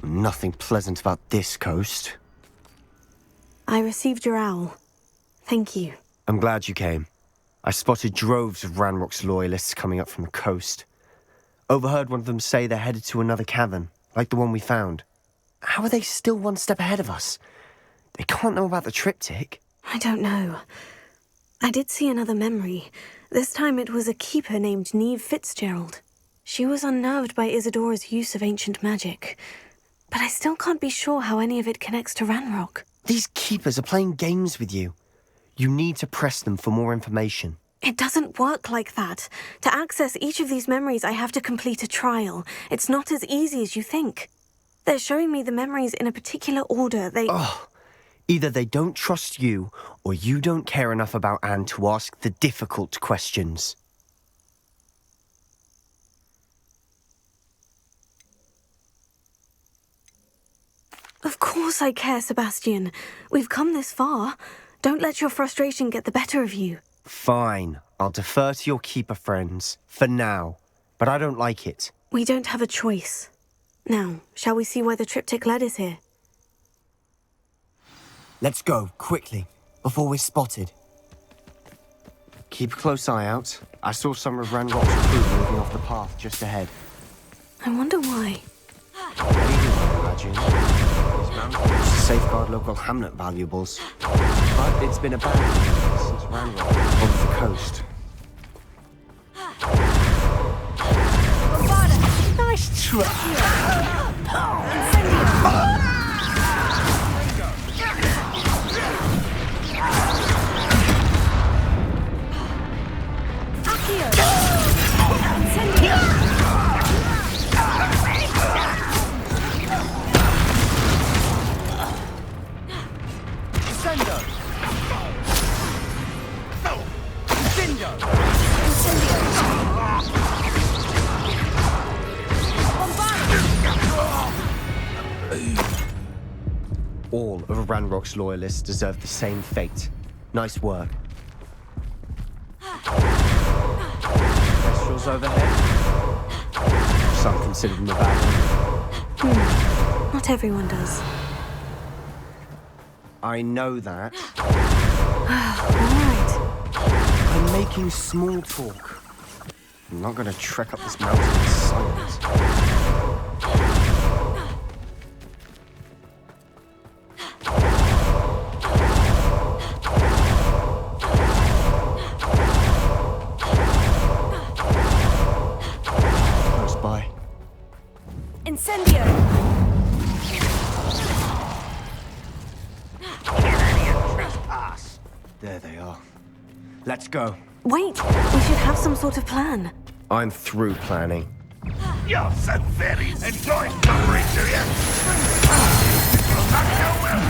Nothing pleasant about this coast. I received your owl. Thank you. I'm glad you came. I spotted droves of Ranrock's loyalists coming up from the coast. Overheard one of them say they're headed to another cavern, like the one we found. How are they still one step ahead of us? They can't know about the triptych. I don't know. I did see another memory. This time it was a keeper named Neve Fitzgerald. She was unnerved by Isadora's use of ancient magic, but I still can't be sure how any of it connects to Ranrock. These keepers are playing games with you. You need to press them for more information. It doesn't work like that. To access each of these memories, I have to complete a trial. It's not as easy as you think. They're showing me the memories in a particular order. Either they don't trust you, or you don't care enough about Anne to ask the difficult questions. Of course I care, Sebastian. We've come this far. Don't let your frustration get the better of you. Fine. I'll defer to your keeper friends, for now. But I don't like it. We don't have a choice. Now, shall we see where the triptych led us here? Let's go, quickly, before we're spotted. Keep a close eye out. I saw some of Ranrock's crew moving off the path just ahead. I wonder why. I imagine. These mountains to safeguard local hamlet valuables. But it's been abandoned since Ranrock on the coast. Nice try. All of Ranrock's loyalists deserve the same fate. Nice work. Kestrels overhead. Some consider them a bad one. Not everyone does. I know that. All right. I'm making small talk. I'm not gonna trek up this mountain in silence. There they are. Let's go. Wait, we should have some sort of plan. I'm through planning. You're so very enjoying suffering, do you? Well, that's your will.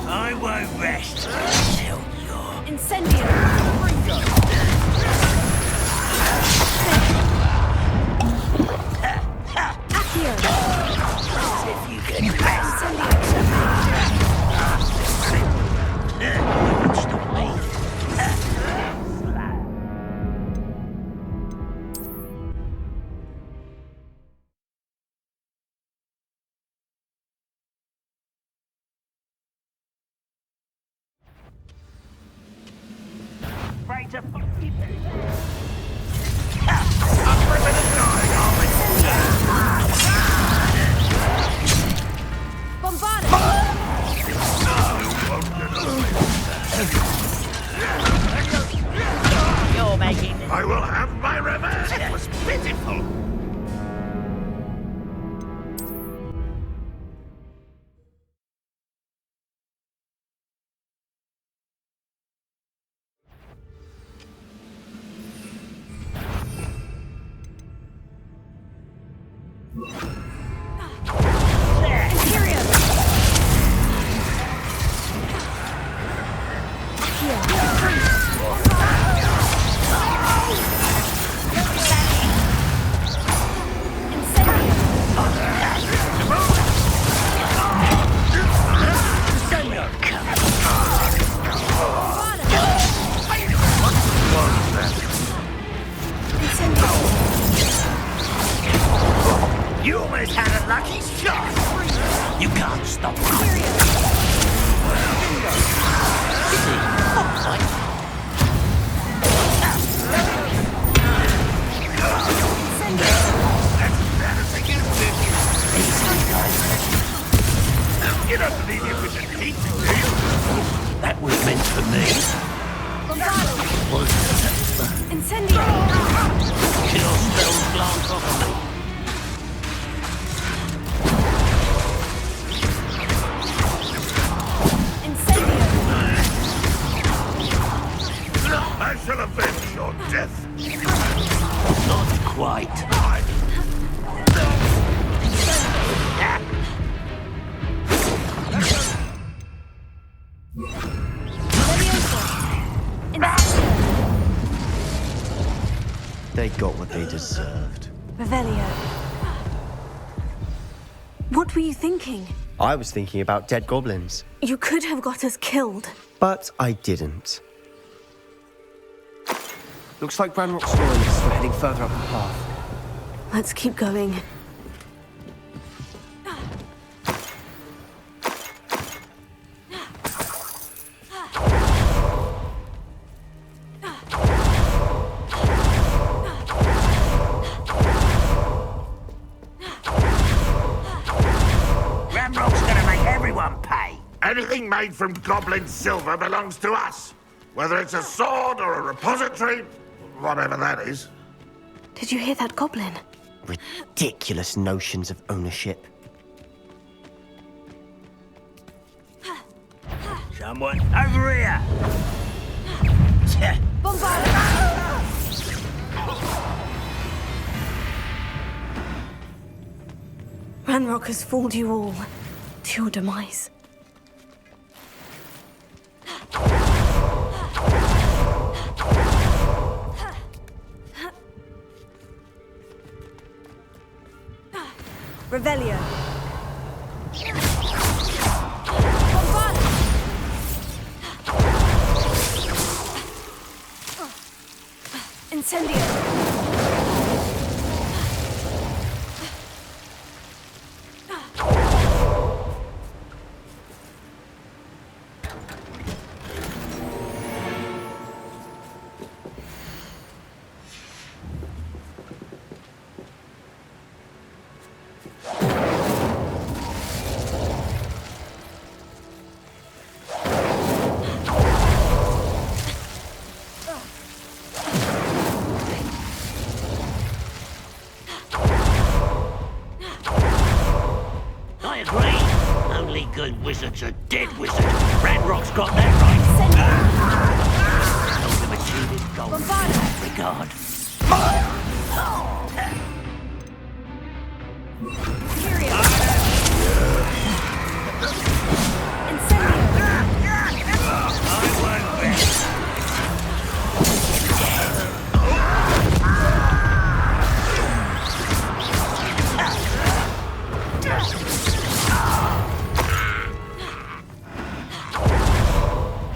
I won't rest until you're incendiary. If you can best stop me. Right to fuck you. I'm ripping and dying, aren't we? You're making it. I will have my revenge. It was pitiful. You almost had a lucky shot. You can't stop me. You don't believe you could defeat me, do you? That was meant Incendio! Your spells glance off of me. I shall avenge your death. Not quite. They got what they deserved. Revelio. What were you thinking? I was thinking about dead goblins. You could have got us killed. But I didn't. Looks like Ranrock's loyalists were heading further up the path. Let's keep going. Ranrock's gonna make everyone pay. Anything made from goblin silver belongs to us. Whether it's a sword or a repository, whatever that is. Did you hear that goblin? Ridiculous notions of ownership. Someone over here! Ranrock has fooled you all to your demise. Revelio. Incendio. I agree. Only good wizards are dead wizards. Ranrock's got that right. Help him achieve his goals in that regard.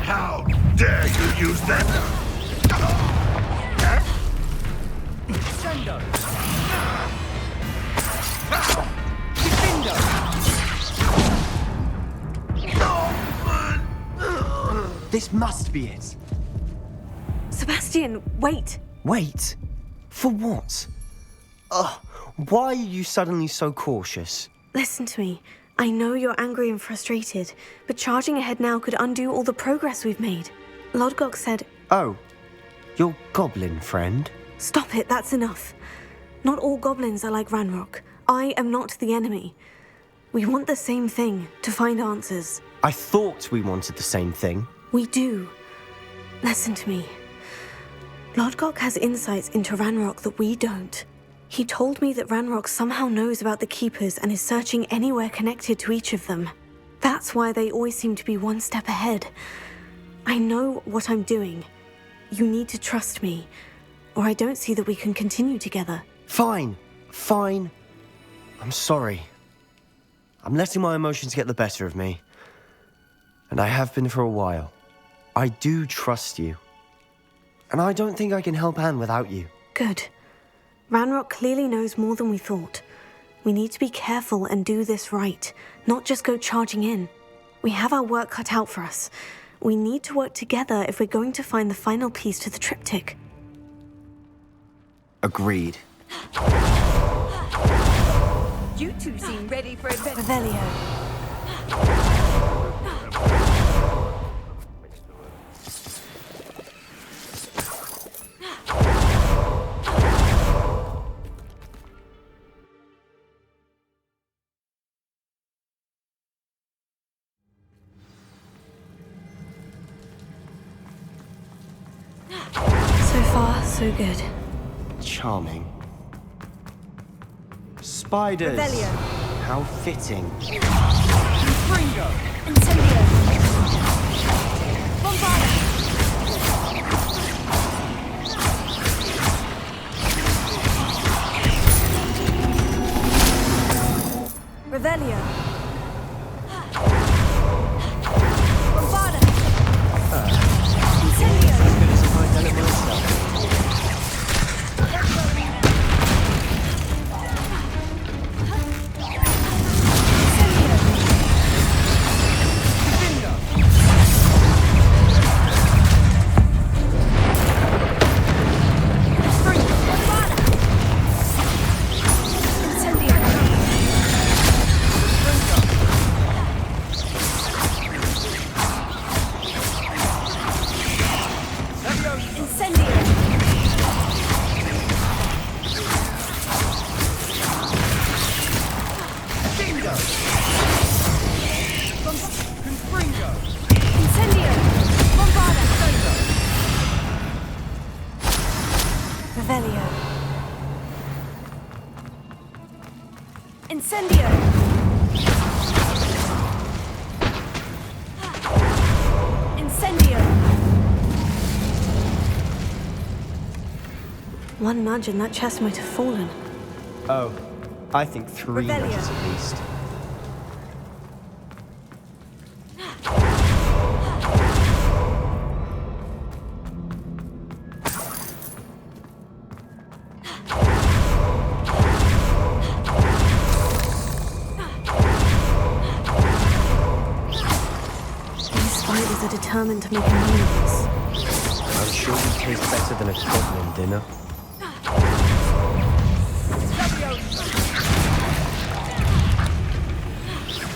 How dare you use that? This must be it. Sebastian, wait. Wait? For what? Why are you suddenly so cautious? Listen to me. I know you're angry and frustrated, but charging ahead now could undo all the progress we've made. Lodgok said... Oh, your goblin friend? Stop it, that's enough. Not all goblins are like Ranrock. I am not the enemy. We want the same thing, to find answers. I thought we wanted the same thing. We do. Listen to me. Lodgok has insights into Ranrock that we don't. He told me that Ranrock somehow knows about the Keepers and is searching anywhere connected to each of them. That's why they always seem to be one step ahead. I know what I'm doing. You need to trust me, or I don't see that we can continue together. Fine. I'm sorry. I'm letting my emotions get the better of me. And I have been for a while. I do trust you. And I don't think I can help Anne without you. Good. Ranrock clearly knows more than we thought. We need to be careful and do this right, not just go charging in. We have our work cut out for us. We need to work together if we're going to find the final piece to the triptych. Agreed. You two seem ready for adventure. Revelio. far, so good. Charming. Spiders. Rebellion. How fitting. Fringo. Incendio. Bombarda. Revelio. Bombarda. Incendio. As good as if I'd done it myself. Incendio! Incendio! One nudge and that chest might have fallen. Oh, I think 3 nudges at least. Determined to make a meal of this. I'm sure we taste better than a goblin dinner.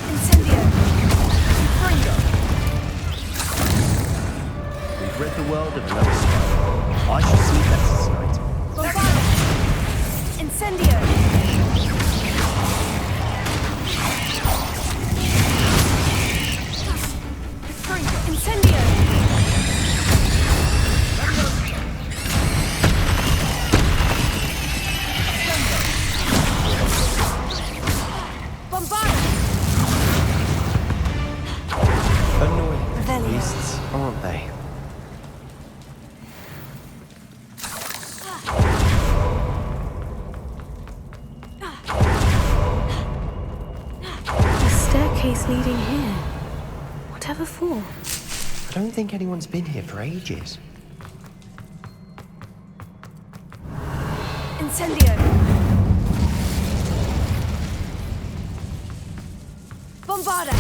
Incendio! We've rid the world of another spider. I shall see better tonight. Incendio! Incendio! Bombarda! Annoying beasts, aren't they? The staircase leading here. Whatever for? I don't think anyone's been here for ages. Incendio! Bombarda!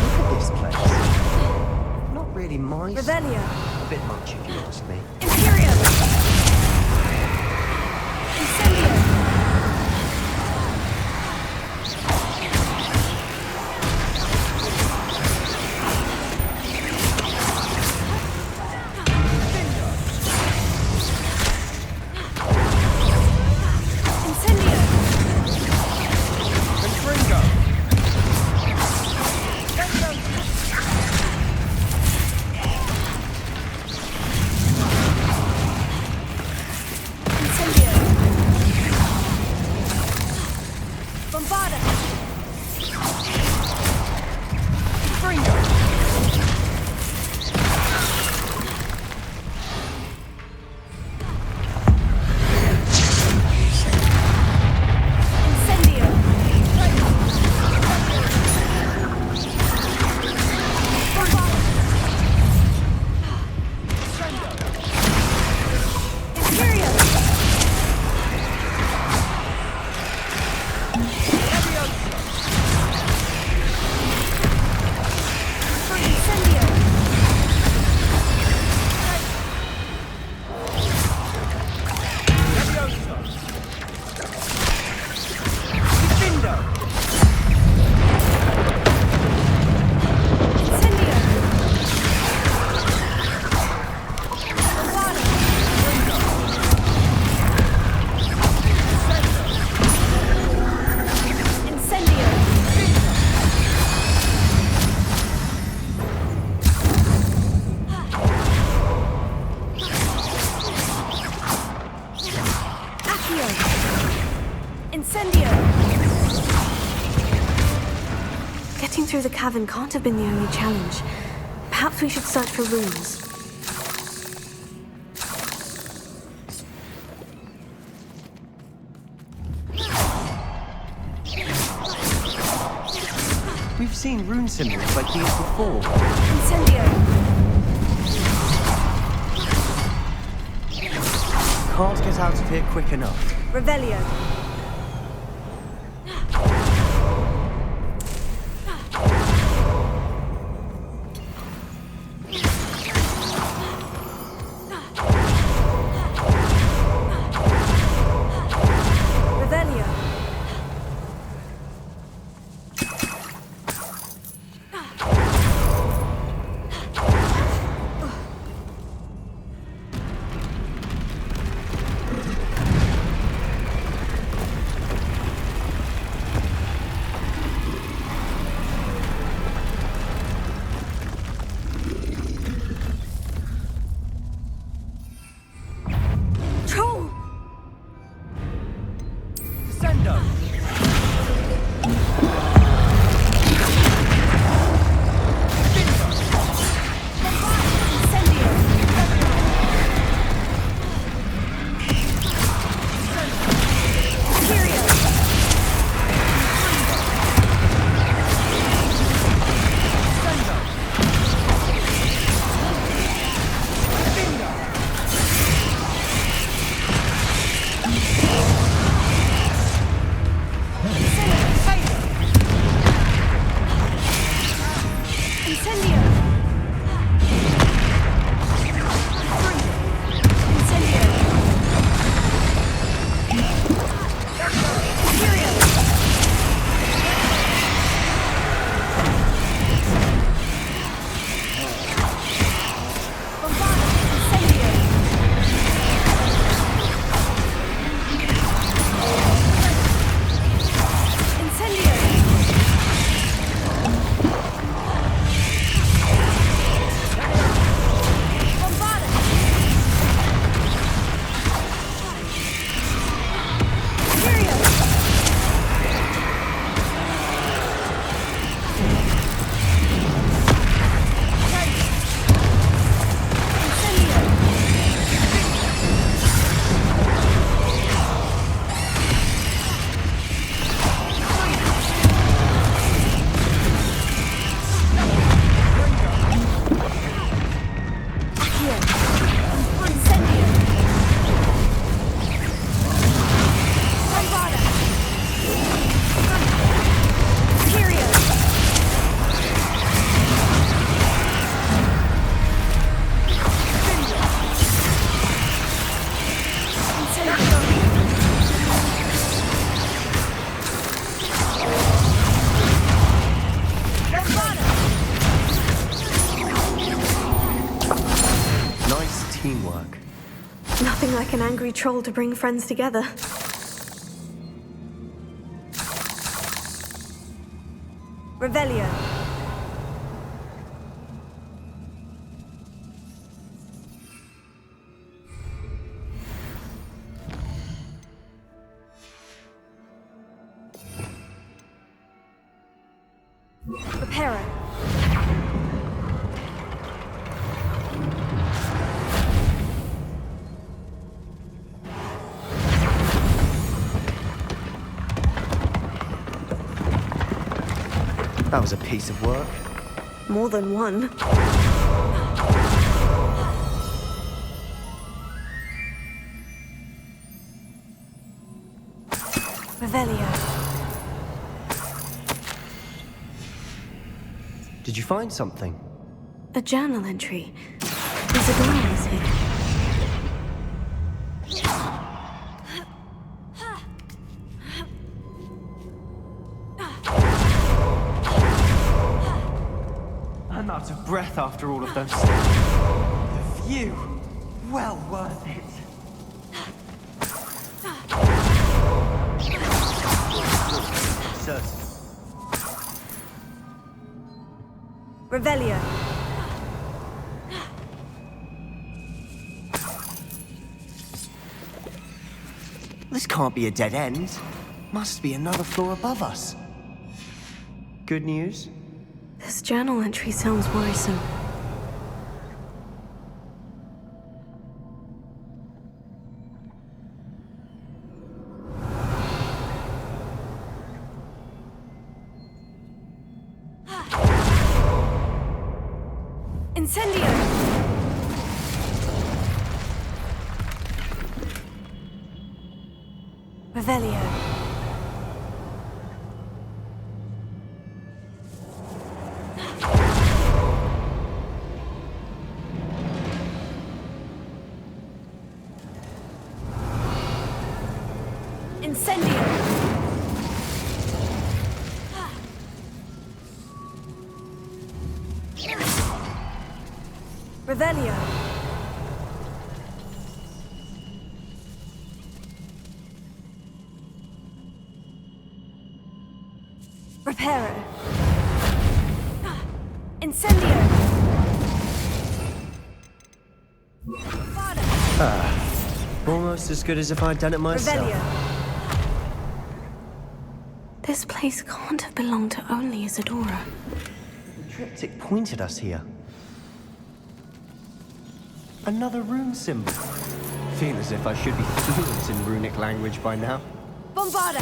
Look at this place. Not really my style. Revelio! A bit much if you ask me. Imperium! Incendio! Incendio! Confringo! Incendio! Bombarda! Fringo! Incendio! Bombarda! Imperium! Getting through the cavern can't have been the only challenge. Perhaps we should search for runes. We've seen rune symbols like these before. Incendio! Can't get out of here quick enough. Revelio! Nothing like an angry troll to bring friends together. Revelio. Preparo. That was a piece of work. More than one. Revelio. Did you find something? A journal entry. There's a glass here. I'm out of breath after all of those steps. The view, well worth it. Certain. Revelio. This can't be a dead end. Must be another floor above us. Good news? This journal entry sounds worrisome. Incendio! Revelio. Incendio! Revelio. Reparo. Incendio! Almost as good as if I'd done it myself. Revelio. This place can't have belonged to only Isadora. The triptych pointed us here. Another rune symbol. Feel as if I should be fluent in runic language by now. Bombarda!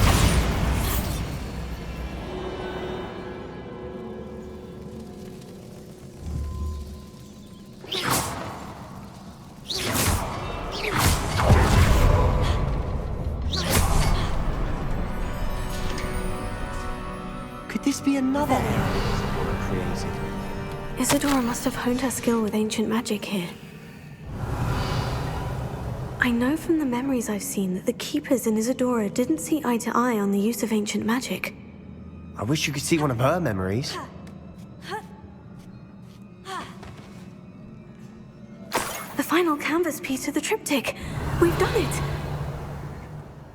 Could this be another Isadora created? Isadora must have honed her skill with ancient magic here. I know from the memories I've seen that the Keepers in Isadora didn't see eye to eye on the use of ancient magic. I wish you could see one of her memories. The final canvas piece of the triptych. We've done it!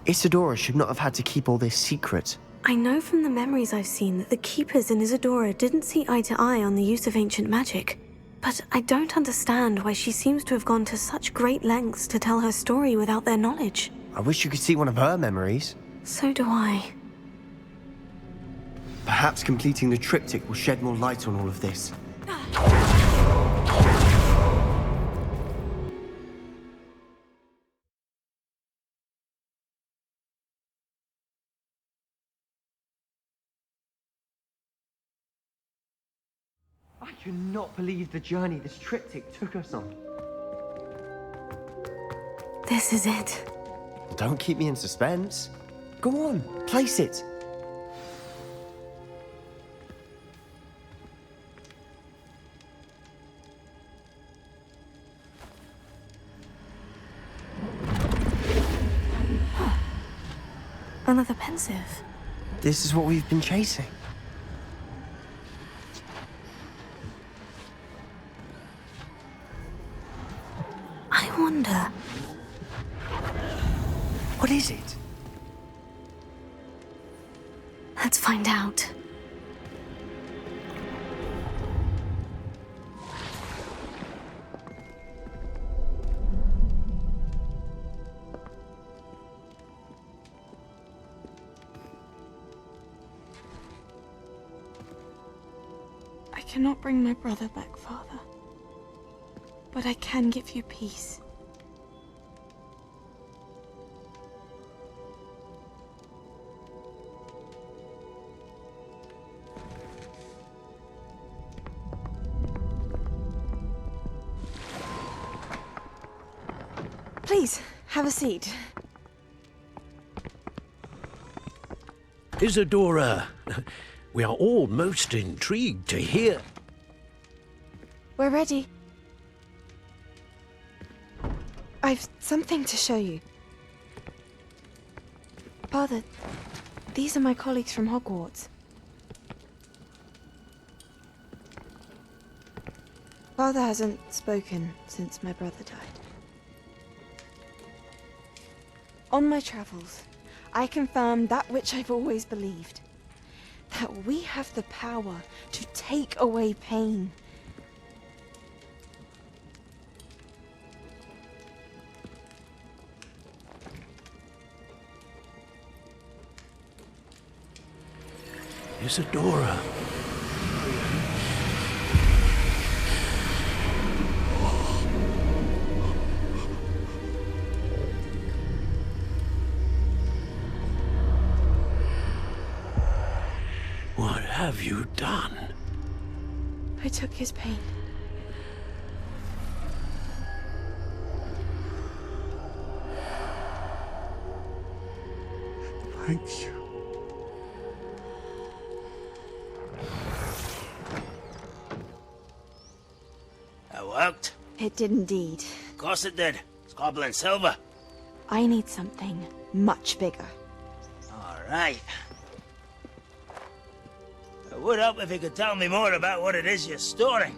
Isadora should not have had to keep all this secret. I know from the memories I've seen that the Keepers in Isadora didn't see eye to eye on the use of ancient magic. But I don't understand why she seems to have gone to such great lengths to tell her story without their knowledge. I wish you could see one of her memories. So do I. Perhaps completing the triptych will shed more light on all of this. I cannot believe the journey this triptych took us on. This is it. Don't keep me in suspense. Go on, place it. Another pensive. This is what we've been chasing. I wonder... What is it? Let's find out. I cannot bring my brother back, Father. But I can give you peace. Please, have a seat. Isadora, we are all most intrigued to hear. We're ready. I've something to show you. Father, these are my colleagues from Hogwarts. Father hasn't spoken since my brother died. On my travels, I confirmed that which I've always believed. That we have the power to take away pain. Isadora. What have you done? I took his pain. Thank you. That worked? It did indeed. Of course it did. It's goblin silver. I need something much bigger. All right. It would help if you could tell me more about what it is you're storing.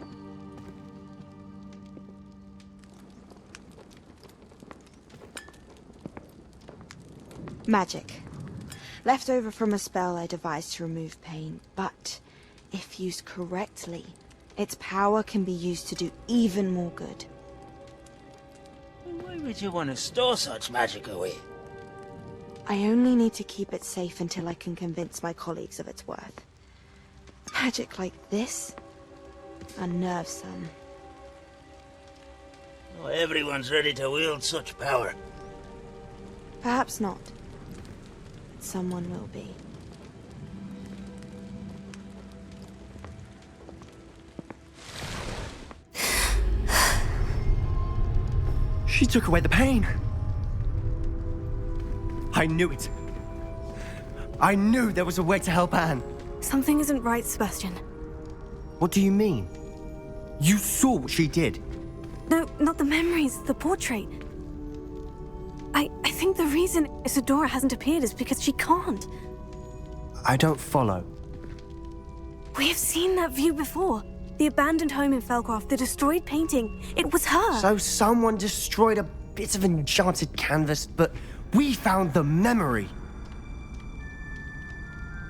Magic. Left over from a spell I devised to remove pain, but if used correctly, its power can be used to do even more good. Why would you want to store such magic away? I only need to keep it safe until I can convince my colleagues of its worth. Magic like this unnerves some. Not everyone's ready to wield such power. Perhaps not. Someone will be. She took away the pain. I knew it. I knew there was a way to help Anne. Something isn't right, Sebastian. What do you mean? You saw what she did. No, not the memories, the portrait. I think the reason Isadora hasn't appeared is because she can't. I don't follow. We have seen that view before. The abandoned home in Felcroft, the destroyed painting. It was her. So someone destroyed a bit of enchanted canvas, but we found the memory.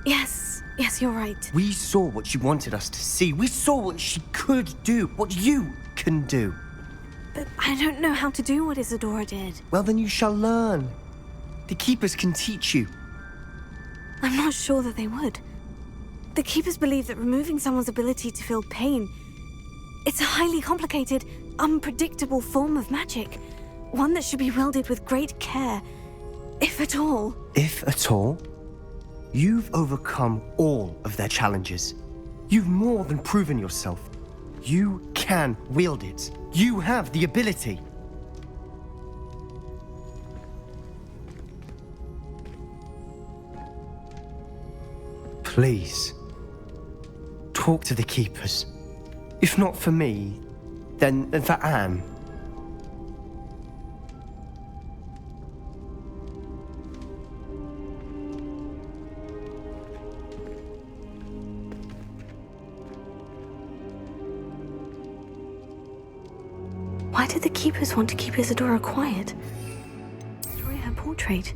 Yes, you're right. We saw what she wanted us to see. We saw what she could do, what you can do. But I don't know how to do what Isadora did. Well, then you shall learn. The Keepers can teach you. I'm not sure that they would. The Keepers believe that removing someone's ability to feel pain, it's a highly complicated, unpredictable form of magic. One that should be wielded with great care, if at all. If at all? You've overcome all of their challenges. You've more than proven yourself. You can wield it. You have the ability. Please, talk to the Keepers. If not for me, then for Anne. Why did the Keepers want to keep Isadora quiet? Destroy her portrait?